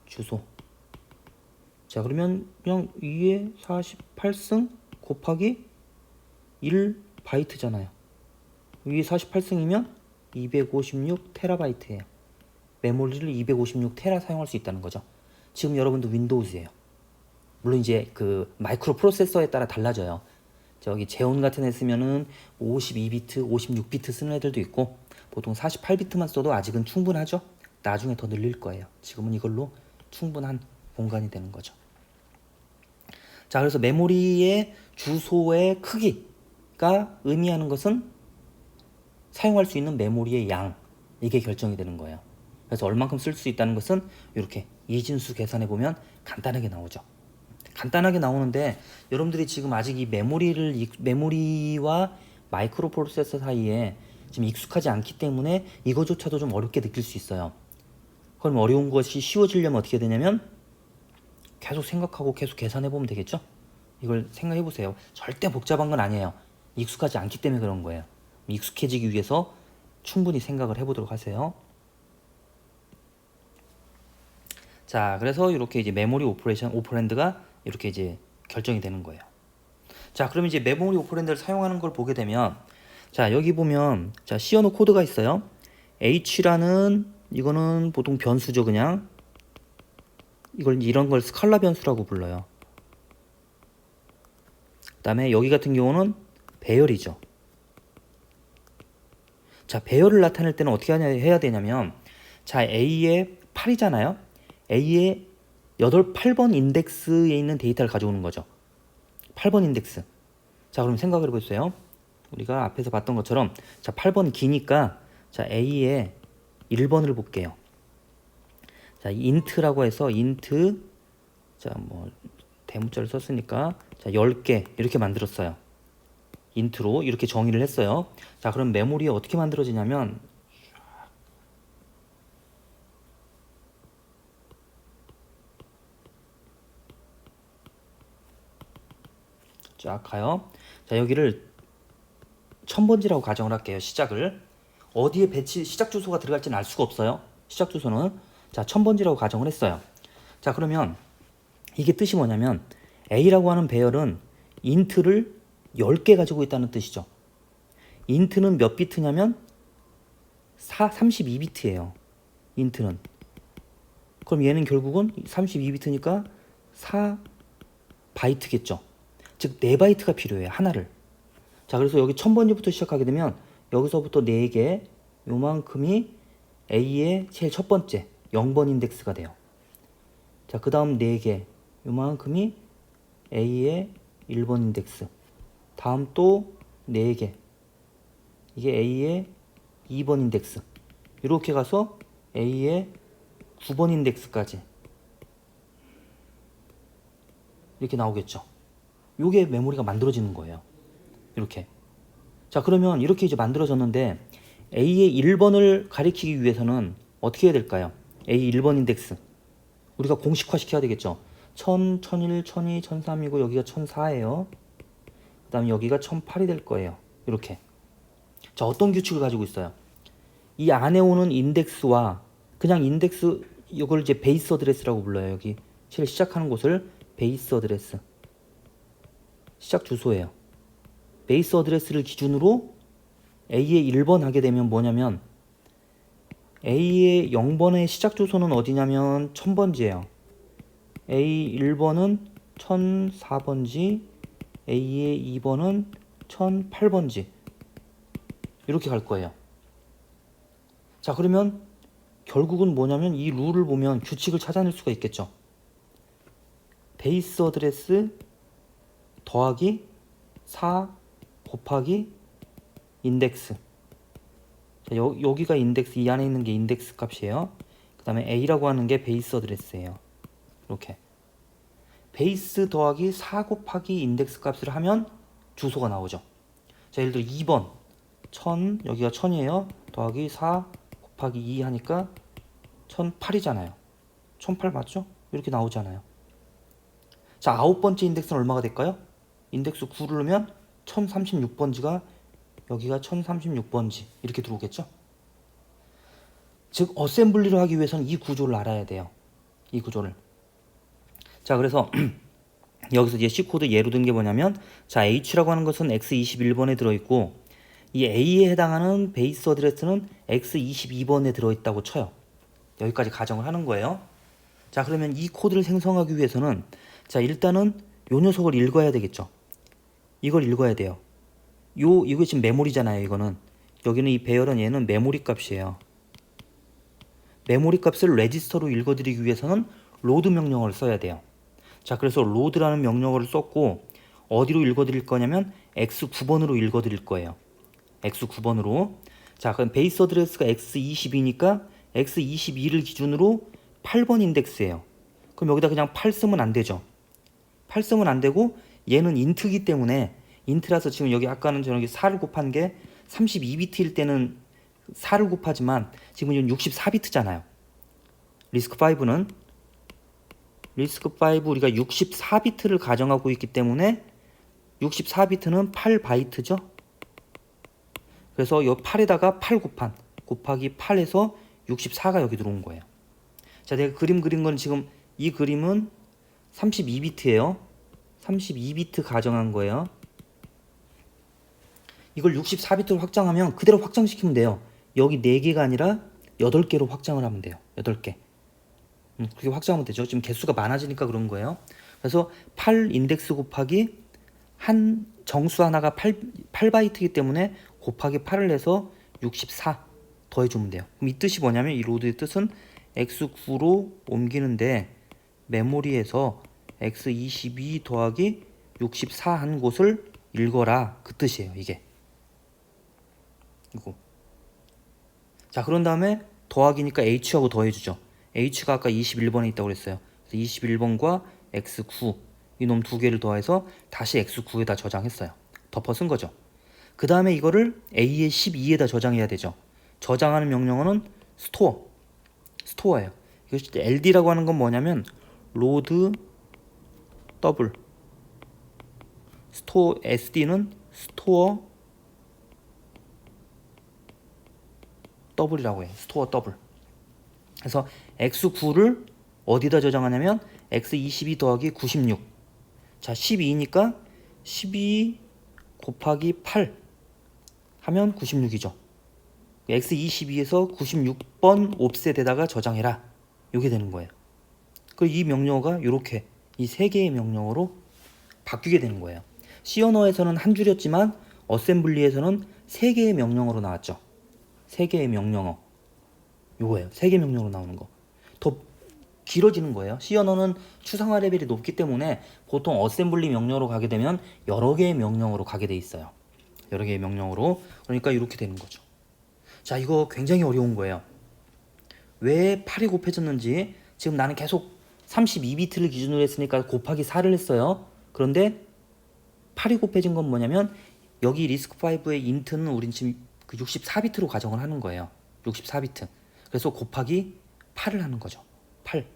주소. 자, 그러면 그냥 2의 48승 곱하기 1바이트잖아요. 2의 48승이면 256TB예요. 메모리를 256TB 사용할 수 있다는 거죠. 지금 여러분도 윈도우즈예요. 물론 이제 그 마이크로 프로세서에 따라 달라져요. 저기 제온 같은 애 쓰면은 52비트, 56비트 쓰는 애들도 있고 보통 48비트만 써도 아직은 충분하죠. 나중에 더 늘릴 거예요. 지금은 이걸로 충분한 공간이 되는 거죠. 자, 그래서 메모리의 주소의 크기가 의미하는 것은 사용할 수 있는 메모리의 양, 이게 결정이 되는 거예요. 그래서 얼만큼 쓸 수 있다는 것은 이렇게 이진수 계산해 보면 간단하게 나오죠. 간단하게 나오는데 여러분들이 지금 아직 이 메모리와 마이크로 프로세서 사이에 지금 익숙하지 않기 때문에 이거조차도 좀 어렵게 느낄 수 있어요. 그럼 어려운 것이 쉬워지려면 어떻게 되냐면 계속 생각하고 계속 계산해 보면 되겠죠? 이걸 생각해 보세요. 절대 복잡한 건 아니에요. 익숙하지 않기 때문에 그런 거예요. 익숙해지기 위해서 충분히 생각을 해보도록 하세요. 자, 그래서 이렇게 이제 메모리 오퍼랜드가 이렇게 이제 결정이 되는 거예요. 자, 그럼 이제 메모리 오퍼랜드를 사용하는 걸 보게 되면, 자, 여기 보면, 자, C 언어 코드가 있어요. H라는, 이거는 보통 변수죠, 그냥. 이런 걸 스칼라 변수라고 불러요. 그 다음에 여기 같은 경우는 배열이죠. 자, 배열을 나타낼 때는 어떻게 해야 되냐면, 자, A의 8이잖아요. A의 8번 인덱스에 있는 데이터를 가져오는 거죠. 8번 인덱스. 자, 그럼 생각을 해보세요. 우리가 앞에서 봤던 것처럼, 자, 8번 기니까, 자, A의 1번을 볼게요. 자, int라고 해서 int, 자, 뭐 대문자를 썼으니까, 자, 10개 이렇게 만들었어요. int로 이렇게 정의를 했어요. 자, 그럼 메모리에 어떻게 만들어지냐면, 쫙 가요. 자, 여기를 1000번지라고 가정을 할게요. 시작을. 어디에 시작 주소가 들어갈지는 알 수가 없어요. 시작 주소는. 자, 1000번지라고 가정을 했어요. 자, 그러면 이게 뜻이 뭐냐면 A라고 하는 배열은 int를 10개 가지고 있다는 뜻이죠. int는 몇 비트냐면 32비트예요. int는. 그럼 얘는 결국은 32비트니까 4바이트겠죠. 즉 4바이트가 필요해요. 하나를. 자, 그래서 여기 1000번지부터 시작하게 되면 여기서부터 4개, 요만큼이 A의 제일 첫 번째 0번 인덱스가 돼요. 자, 그 다음 4개, 요만큼이 A의 1번 인덱스. 다음 또 4개, 이게 A의 2번 인덱스. 이렇게 가서 A의 9번 인덱스까지 이렇게 나오겠죠. 요게 메모리가 만들어지는 거예요. 이렇게. 자, 그러면 이렇게 이제 만들어졌는데 A의 1번을 가리키기 위해서는 어떻게 해야 될까요? A 1번 인덱스. 우리가 공식화 시켜야 되겠죠. 1000, 1001, 1002, 1003이고 여기가 1004예요. 그 다음에 여기가 1008이 될 거예요. 이렇게. 자, 어떤 규칙을 가지고 있어요? 이 안에 오는 인덱스와 그냥 인덱스 이걸 이제 베이스 어드레스라고 불러요. 여기 실 시작하는 곳을 베이스 어드레스, 시작 주소예요. 베이스 어드레스를 기준으로 A의 1번 하게 되면 뭐냐면 A의 0번의 시작 주소는 어디냐면 1000번지예요. A 1번은 1004번지, A의 2번은 1008번지. 이렇게 갈 거예요. 자, 그러면 결국은 뭐냐면 이 룰을 보면 규칙을 찾아낼 수가 있겠죠. 베이스 어드레스 더하기 4 곱하기 인덱스. 자, 여기가 인덱스, 이 안에 있는 게 인덱스 값이에요. 그 다음에 A라고 하는 게 베이스 어드레스예요. 이렇게 베이스 더하기 4 곱하기 인덱스 값을 하면 주소가 나오죠. 자, 예를 들어 2번 1000, 여기가 1000이에요. 더하기 4 곱하기 2 하니까 1008이잖아요. 1008 맞죠? 이렇게 나오잖아요. 자, 9번째 인덱스는 얼마가 될까요? 인덱스 9를 넣으면 1036번지가 여기가 1036번지 이렇게 들어오겠죠? 즉 어셈블리를 하기 위해서는 이 구조를 알아야 돼요. 이 구조를. 자, 그래서 여기서 이제 C코드 예로 든 게 뭐냐면, 자, H라고 하는 것은 X21번에 들어있고 이 A에 해당하는 베이스 어드레스는 X22번에 들어있다고 쳐요. 여기까지 가정을 하는 거예요. 자, 그러면 이 코드를 생성하기 위해서는, 자, 일단은 요 녀석을 읽어야 되겠죠. 이걸 읽어야 돼요. 이거 지금 메모리잖아요. 이거는 여기는 이 배열은 얘는 메모리 값이에요. 메모리 값을 레지스터로 읽어드리기 위해서는 로드 명령어를 써야 돼요. 자, 그래서 로드라는 명령어를 썼고 어디로 읽어드릴 거냐면 X9번으로 읽어드릴 거예요. X9번으로. 자, 그럼 베이스 어드레스가 X22니까 X22를 기준으로 8번 인덱스예요. 그럼 여기다 그냥 8 쓰면 안 되죠. 8 쓰면 안 되고 얘는 인트이기 때문에, 인트라서 지금 여기 아까는 저기 4를 곱한 게 32비트일 때는 4를 곱하지만 지금 이건 64비트잖아요. 리스크5는 우리가 64비트를 가정하고 있기 때문에 64비트는 8바이트죠. 그래서 이 8에다가 8 곱하기 8에서 64가 여기 들어온 거예요. 자, 내가 그림 그린 건 지금 이 그림은 32비트예요. 32비트 가정한 거예요. 이걸 64비트로 확장하면 그대로 확장시키면 돼요. 여기 4개가 아니라 8개로 확장을 하면 돼요. 8개. 그렇게 확장하면 되죠. 지금 개수가 많아지니까 그런 거예요. 그래서 8 인덱스 곱하기 한 정수 하나가 8바이트이기 때문에 곱하기 8을 해서 64 더해주면 돼요. 그럼 이 뜻이 뭐냐면, 이 로드의 뜻은 X9로 옮기는데 메모리에서 X22 더하기 64 한 곳을 읽어라, 그 뜻이에요. 이게 이거. 자, 그런 다음에 더하기니까 H하고 더해주죠. H가 아까 21번에 있다고 그랬어요. 그래서 21번과 X9 이놈 두 개를 더해서 다시 X9에다 저장했어요. 덮어 쓴 거죠. 그 다음에 이거를 A의 12에다 저장해야 되죠. 저장하는 명령어는 스토어예요. 이것이 LD라고 하는 건 뭐냐면 로드 더블, 스토어, SD는 스토어 더블이라고 해요. 스토어 더블. 그래서 X9를 어디다 저장하냐면 X22 더하기 96. 자, 12니까 12 곱하기 8 하면 96이죠. X22에서 96번 옵셋에다가 저장해라. 이게 되는 거예요. 그리고 이 명령어가 이렇게 이 세 개의 명령어로 바뀌게 되는 거예요. C 언어에서는 한 줄이었지만 어셈블리에서는 세 개의 명령어로 나왔죠. 세 개의 명령어. 요거예요. 세 개 명령어로 나오는 거. 더 길어지는 거예요. C 언어는 추상화 레벨이 높기 때문에 보통 어셈블리 명령어로 가게 되면 여러 개의 명령어로 가게 돼 있어요. 여러 개의 명령어로. 그러니까 이렇게 되는 거죠. 자, 이거 굉장히 어려운 거예요. 왜 8이 곱해졌는지, 지금 나는 계속 32비트를 기준으로 했으니까 곱하기 4를 했어요. 그런데 8이 곱해진 건 뭐냐면 여기 리스크5의 인트는 우린 지금 그 64비트로 가정을 하는 거예요. 64비트. 그래서 곱하기 8을 하는 거죠. 8.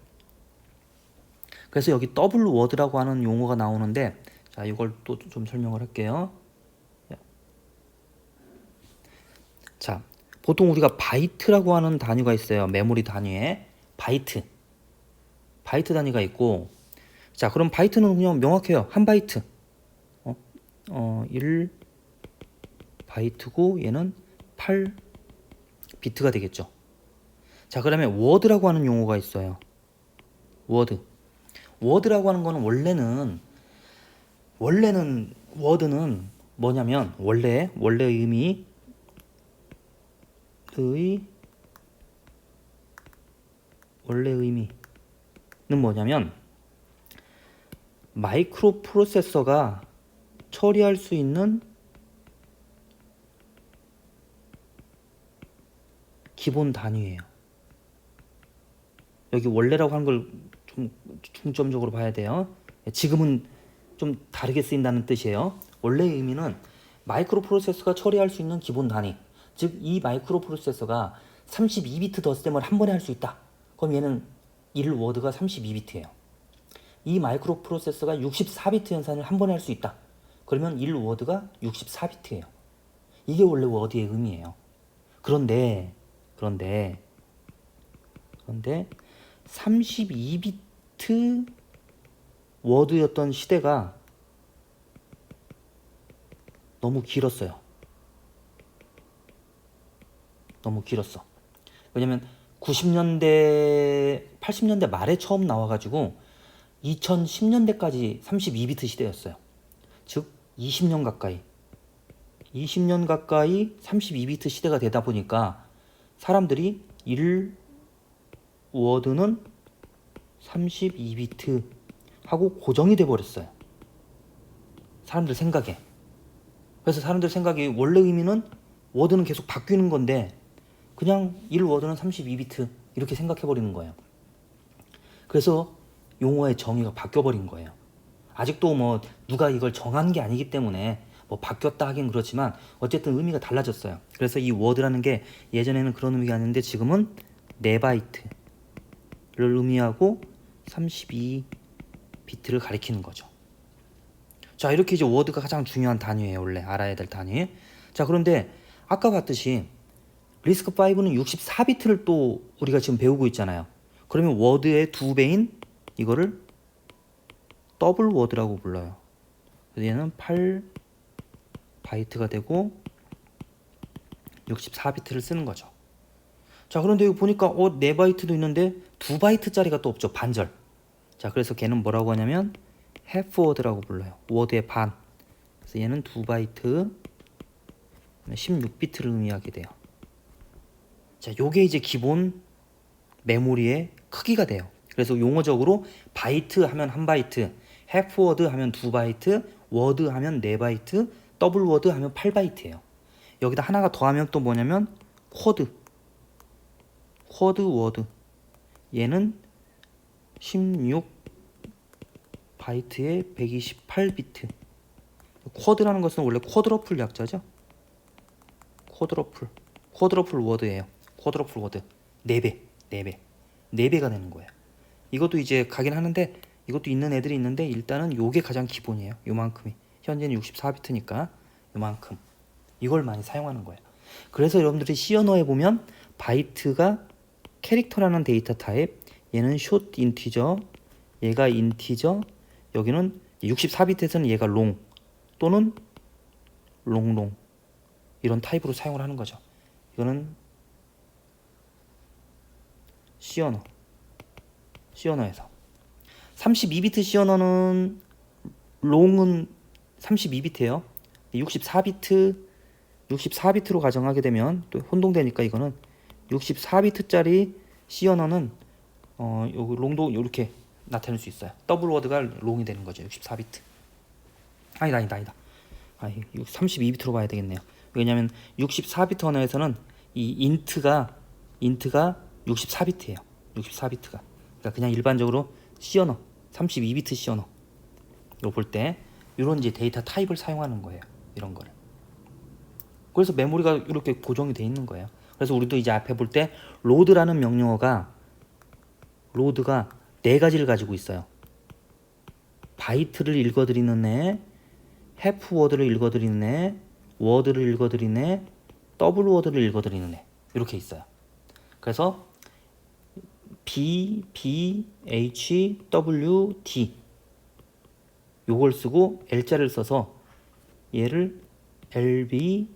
그래서 여기 더블 워드라고 하는 용어가 나오는데, 자, 이걸 또 좀 설명을 할게요. 자, 보통 우리가 바이트라고 하는 단위가 있어요. 메모리 단위에 바이트 단위가 있고, 자, 그럼 바이트는 그냥 명확해요. 한 바이트. 1 바이트고 얘는 8 비트가 되겠죠. 자, 그러면 워드라고 하는 용어가 있어요. 워드라고 하는 거는 원래는 워드는 뭐냐면 원래 의미는 뭐냐면 마이크로 프로세서가 처리할 수 있는 기본 단위예요. 여기 원래라고 하는 걸 좀 중점적으로 봐야 돼요. 지금은 좀 다르게 쓰인다는 뜻이에요. 원래의 의미는 마이크로 프로세서가 처리할 수 있는 기본 단위. 즉 이 마이크로 프로세서가 32비트 덧셈을 한 번에 할 수 있다. 그럼 얘는 1 워드가 32비트예요. 이 마이크로 프로세서가 64비트 연산을 한 번에 할 수 있다. 그러면 1 워드가 64비트예요. 이게 원래 워드의 의미예요. 그런데 32비트 워드였던 시대가 너무 길었어요. 왜냐면 90년대, 80년대 말에 처음 나와가지고 2010년대까지 32비트 시대였어요. 즉 20년 가까이 32비트 시대가 되다 보니까 사람들이 1 워드는 32비트 하고 고정이 돼 버렸어요. 사람들 생각에. 그래서 사람들 생각이 원래 의미는 워드는 계속 바뀌는 건데 그냥 1 워드는 32비트 이렇게 생각해 버리는 거예요. 그래서 용어의 정의가 바뀌어 버린 거예요. 아직도 뭐 누가 이걸 정한 게 아니기 때문에 뭐 바뀌었다 하긴 그렇지만 어쨌든 의미가 달라졌어요. 그래서 이 워드라는 게 예전에는 그런 의미가 아닌데 지금은 4바이트를 의미하고 32비트를 가리키는 거죠. 자, 이렇게 이제 워드가 가장 중요한 단위예요. 원래 알아야 될 단위. 자, 그런데 아까 봤듯이 리스크5는 64비트를 또 우리가 지금 배우고 있잖아요. 그러면 워드의 2배인 이거를 더블 워드라고 불러요. 얘는 8바이트가 되고 64비트를 쓰는 거죠. 자, 그런데 여기 보니까 4바이트도 있는데 2바이트짜리가 또 없죠. 반절. 자, 그래서 걔는 뭐라고 하냐면 half word라고 불러요. 워드의 반. 그래서 얘는 2바이트 16비트를 의미하게 돼요. 자, 요게 이제 기본 메모리의 크기가 돼요. 그래서 용어적으로 바이트 하면 1바이트, half word 하면 2바이트, 워드 하면 4바이트, 더블 워드 하면 8바이트예요. 여기다 하나가 더하면 또 뭐냐면 쿼드 워드. 얘는 16바이트에 128비트. 쿼드라는 것은 원래 쿼드러플 약자죠. 쿼드러플 워드예요. 쿼드러플 워드 4배가 되는 거예요. 이것도 이제 가긴 하는데 이것도 있는 애들이 있는데 일단은 요게 가장 기본이에요. 요만큼이. 현재는 64비트니까 요만큼. 이걸 많이 사용하는 거예요. 그래서 여러분들이 C 언어에 보면 바이트가 캐릭터라는 데이터 타입, 얘는 숏 인티저, 얘가 인티저, 여기는 64비트에서는 얘가 롱 또는 롱 이런 타입으로 사용을 하는 거죠. 이거는 C 언어에서 32비트 C 언어는 롱은 32비트예요. 64비트로 가정하게 되면 또 혼동되니까 이거는 64비트짜리 C 언어는 여기 롱도 이렇게 나타낼 수 있어요. 더블 워드가 롱이 되는 거죠. 64비트. 아니다. 32비트로 봐야 되겠네요. 왜냐면 64비트 언어에서는 이 인트가 64비트예요. 64비트가. 그러니까 그냥 일반적으로 C 언어, 32비트 C 언어로 볼 때 이런 이제 데이터 타입을 사용하는 거예요. 이런 거를. 그래서 메모리가 이렇게 고정이 돼 있는 거예요. 그래서 우리도 이제 앞에 볼 때 로드라는 명령어가 4가지를 가지고 있어요. 바이트를 읽어드리는 애, half word를 읽어드리는 애, 워드를 읽어드리는 애, 더블 워드를 읽어드리는 애 이렇게 있어요. 그래서 B, B, H, W, D 요걸 쓰고 L자를 써서 얘를 LB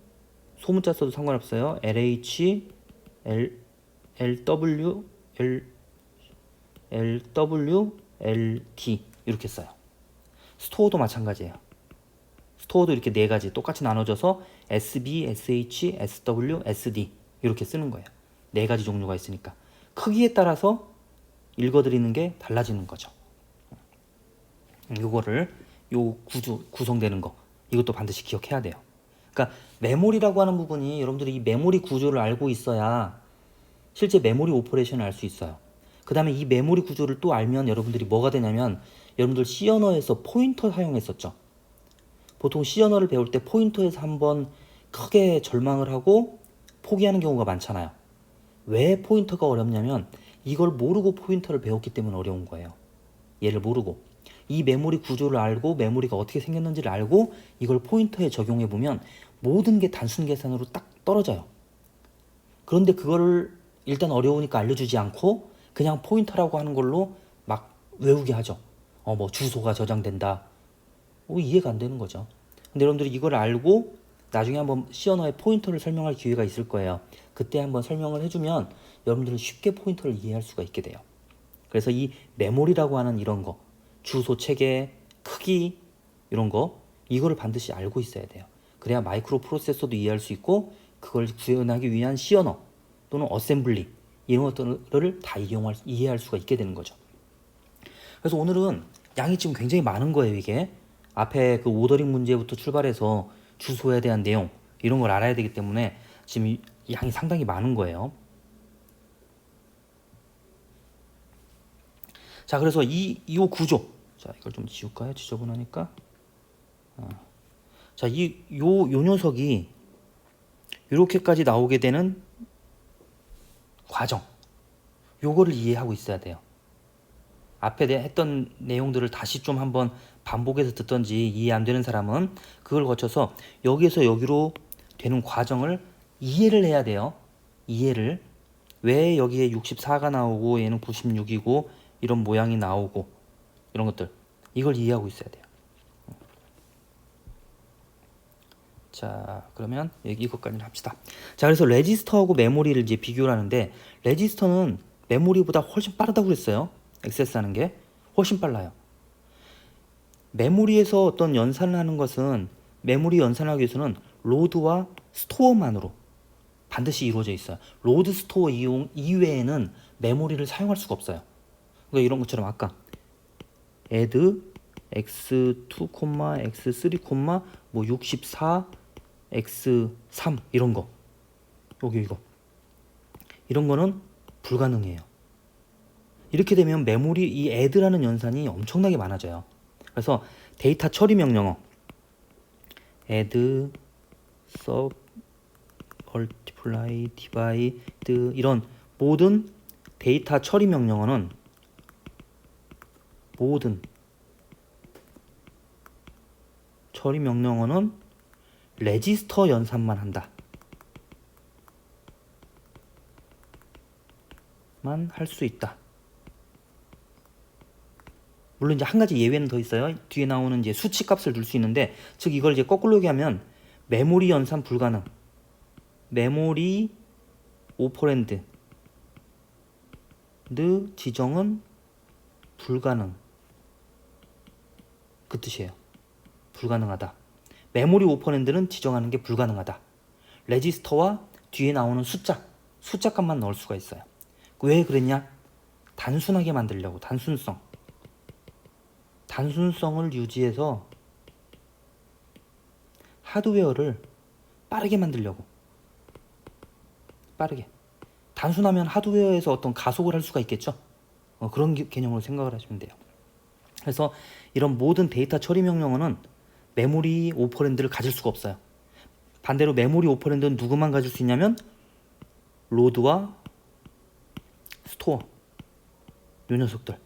소문자 써도 상관없어요. LH, LW, LW, LD 이렇게 써요. 스토어도 마찬가지예요. 스토어도 이렇게 네 가지 똑같이 나눠져서 SB, SH, SW, SD 이렇게 쓰는 거예요. 네 가지 종류가 있으니까 크기에 따라서 읽어드리는 게 달라지는 거죠. 요거를 요 구성되는 거 이것도 반드시 기억해야 돼요. 그러니까 메모리라고 하는 부분이 여러분들이 이 메모리 구조를 알고 있어야 실제 메모리 오퍼레이션을 알 수 있어요. 그 다음에 이 메모리 구조를 또 알면 여러분들이 뭐가 되냐면 여러분들 C 언어에서 포인터 사용했었죠. 보통 C 언어를 배울 때 포인터에서 한번 크게 절망을 하고 포기하는 경우가 많잖아요. 왜 포인터가 어렵냐면 이걸 모르고 포인터를 배웠기 때문에 어려운 거예요. 얘를 모르고 이 메모리 구조를 알고 메모리가 어떻게 생겼는지를 알고 이걸 포인터에 적용해 보면 모든 게 단순 계산으로 딱 떨어져요. 그런데 그거를 일단 어려우니까 알려주지 않고 그냥 포인터라고 하는 걸로 막 외우게 하죠. 뭐 주소가 저장된다. 이해가 안 되는 거죠. 근데 여러분들이 이걸 알고 나중에 한번 C 언어의 포인터를 설명할 기회가 있을 거예요. 그때 한번 설명을 해주면 여러분들은 쉽게 포인터를 이해할 수가 있게 돼요. 그래서 이 메모리라고 하는 이런 거, 주소 체계, 크기 이런 거 이거를 반드시 알고 있어야 돼요. 그래야 마이크로 프로세서도 이해할 수 있고 그걸 구현하기 위한 C 언어 또는 어셈블리 이런 것들을 다 이해할 수가 있게 되는 거죠. 그래서 오늘은 양이 지금 굉장히 많은 거예요. 이게 앞에 그 오더링 문제부터 출발해서 주소에 대한 내용 이런 걸 알아야 되기 때문에 지금 양이 상당히 많은 거예요. 자, 그래서 이 구조, 자 이걸 좀 지울까요? 지저분하니까. 자, 요 녀석이 이렇게까지 나오게 되는 과정, 요거를 이해하고 있어야 돼요. 앞에 했던 내용들을 다시 좀 한번 반복해서 듣던지 이해 안 되는 사람은 그걸 거쳐서 여기에서 여기로 되는 과정을 이해를 해야 돼요. 이해를. 왜 여기에 64가 나오고 얘는 96이고 이런 모양이 나오고 이런 것들 이걸 이해하고 있어야 돼요. 자, 그러면 이것까지는 합시다. 자, 그래서 레지스터하고 메모리를 이제 비교를 하는데 레지스터는 메모리보다 훨씬 빠르다고 그랬어요. 액세스하는 게 훨씬 빨라요. 메모리에서 어떤 연산을 하는 것은 메모리 연산하기 위해서는 로드와 스토어만으로 반드시 이루어져 있어요. 로드 스토어 이외에는 메모리를 사용할 수가 없어요. 그러니까 이런 것처럼 아까 add x2, x3, 뭐 64, x3 이런 거 여기 이거 이런 거는 불가능해요. 이렇게 되면 메모리 이 add라는 연산이 엄청나게 많아져요. 그래서 데이터 처리 명령어 add, sub, multiply, divide 이런 모든 데이터 처리 명령어는 레지스터 연산만 한다. 만 할 수 있다. 물론 이제 한 가지 예외는 더 있어요. 뒤에 나오는 이제 수치 값을 둘 수 있는데, 즉 이걸 이제 거꾸로 얘기하면 메모리 연산 불가능, 메모리 오퍼랜드 지정은 불가능, 그 뜻이에요. 불가능하다. 메모리 오퍼랜드는 지정하는 게 불가능하다. 레지스터와 뒤에 나오는 숫자 값만 넣을 수가 있어요. 왜 그랬냐? 단순하게 만들려고. 단순성을 유지해서 하드웨어를 빠르게 만들려고. 빠르게. 단순하면 하드웨어에서 어떤 가속을 할 수가 있겠죠. 그런 개념으로 생각을 하시면 돼요. 그래서 이런 모든 데이터 처리 명령어는 메모리 오퍼랜드를 가질 수가 없어요. 반대로 메모리 오퍼랜드는 누구만 가질 수 있냐면 로드와 스토어, 요 녀석들.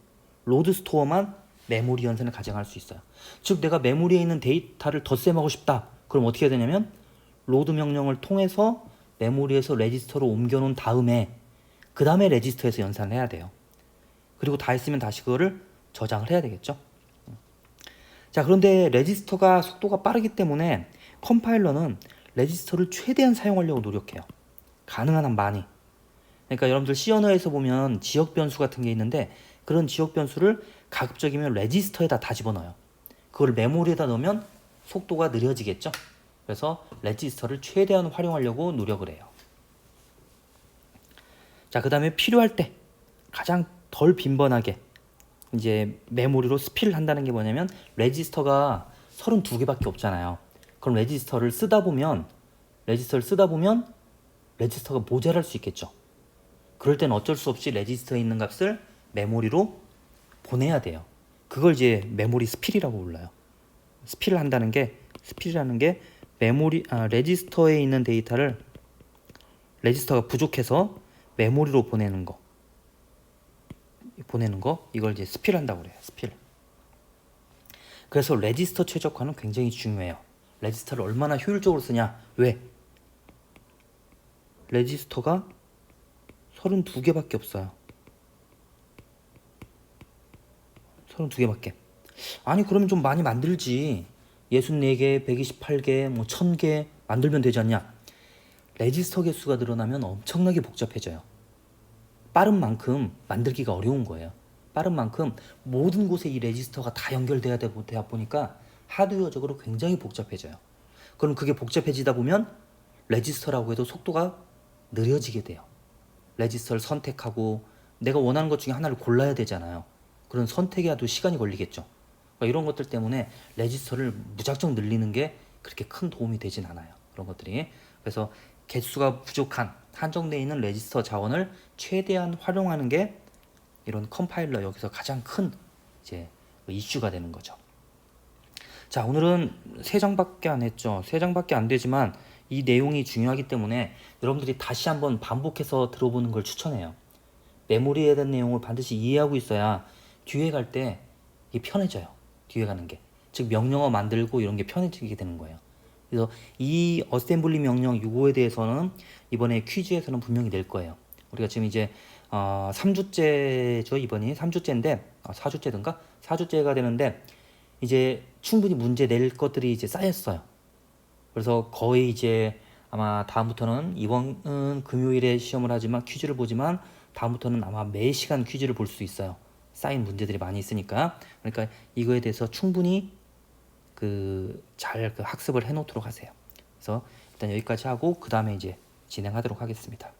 로드 스토어만 메모리 연산을 가정할 수 있어요. 즉 내가 메모리에 있는 데이터를 덧셈하고 싶다. 그럼 어떻게 해야 되냐면 로드 명령을 통해서 메모리에서 레지스터로 옮겨놓은 다음에 그 다음에 레지스터에서 연산을 해야 돼요. 그리고 다 했으면 다시 그거를 저장을 해야 되겠죠. 자, 그런데 레지스터가 속도가 빠르기 때문에 컴파일러는 레지스터를 최대한 사용하려고 노력해요. 가능한 한 많이. 그러니까 여러분들 C 언어에서 보면 지역 변수 같은 게 있는데 그런 지역 변수를 가급적이면 레지스터에다 다 집어넣어요. 그걸 메모리에다 넣으면 속도가 느려지겠죠. 그래서 레지스터를 최대한 활용하려고 노력을 해요. 자, 그 다음에 필요할 때 가장 덜 빈번하게 이제 메모리로 스필을 한다는 게 뭐냐면 레지스터가 32개밖에 없잖아요. 그럼 레지스터를 쓰다 보면 레지스터가 모자랄 수 있겠죠. 그럴 때는 어쩔 수 없이 레지스터에 있는 값을 메모리로 보내야 돼요. 그걸 이제 메모리 스필이라고 불러요. 스필이라는 게 레지스터에 있는 데이터를 레지스터가 부족해서 메모리로 보내는 거 이걸 이제 스필한다고 그래요. 스필. 그래서 레지스터 최적화는 굉장히 중요해요. 레지스터를 얼마나 효율적으로 쓰냐. 왜? 레지스터가 32개밖에 없어요. 32개밖에. 아니 그러면 좀 많이 만들지. 64개, 128개, 뭐 1000개 만들면 되지 않냐. 레지스터 개수가 늘어나면 엄청나게 복잡해져요. 빠른 만큼 만들기가 어려운 거예요. 빠른 만큼 모든 곳에 이 레지스터가 다 연결돼야 되다 보니까 하드웨어적으로 굉장히 복잡해져요. 그럼 그게 복잡해지다 보면 레지스터라고 해도 속도가 느려지게 돼요. 레지스터를 선택하고 내가 원하는 것 중에 하나를 골라야 되잖아요. 그런 선택에도 시간이 걸리겠죠. 그러니까 이런 것들 때문에 레지스터를 무작정 늘리는 게 그렇게 큰 도움이 되진 않아요. 그런 것들이. 그래서 개수가 부족한 한정되어 있는 레지스터 자원을 최대한 활용하는 게 이런 컴파일러 여기서 가장 큰 이제 이슈가 되는 거죠. 자, 오늘은 3장밖에 안 했죠. 3장밖에 안 되지만 이 내용이 중요하기 때문에 여러분들이 다시 한번 반복해서 들어보는 걸 추천해요. 메모리에 대한 내용을 반드시 이해하고 있어야 뒤에 갈 때 이게 편해져요. 뒤에 가는 게. 즉 명령어 만들고 이런 게 편해지게 되는 거예요. 그래서 이 어셈블리 명령 6호에 대해서는 이번에 퀴즈에서는 분명히 낼 거예요. 우리가 지금 이제 3주째죠. 이번이 3주째인데 4주째든가 4주째가 되는데 이제 충분히 문제 낼 것들이 이제 쌓였어요. 그래서 거의 이제 아마 다음부터는 이번은 금요일에 시험을 하지만 퀴즈를 보지만 다음부터는 아마 매 시간 퀴즈를 볼 수 있어요. 쌓인 문제들이 많이 있으니까. 그러니까 이거에 대해서 충분히 잘 학습을 해놓도록 하세요. 그래서 일단 여기까지 하고 그 다음에 이제 진행하도록 하겠습니다.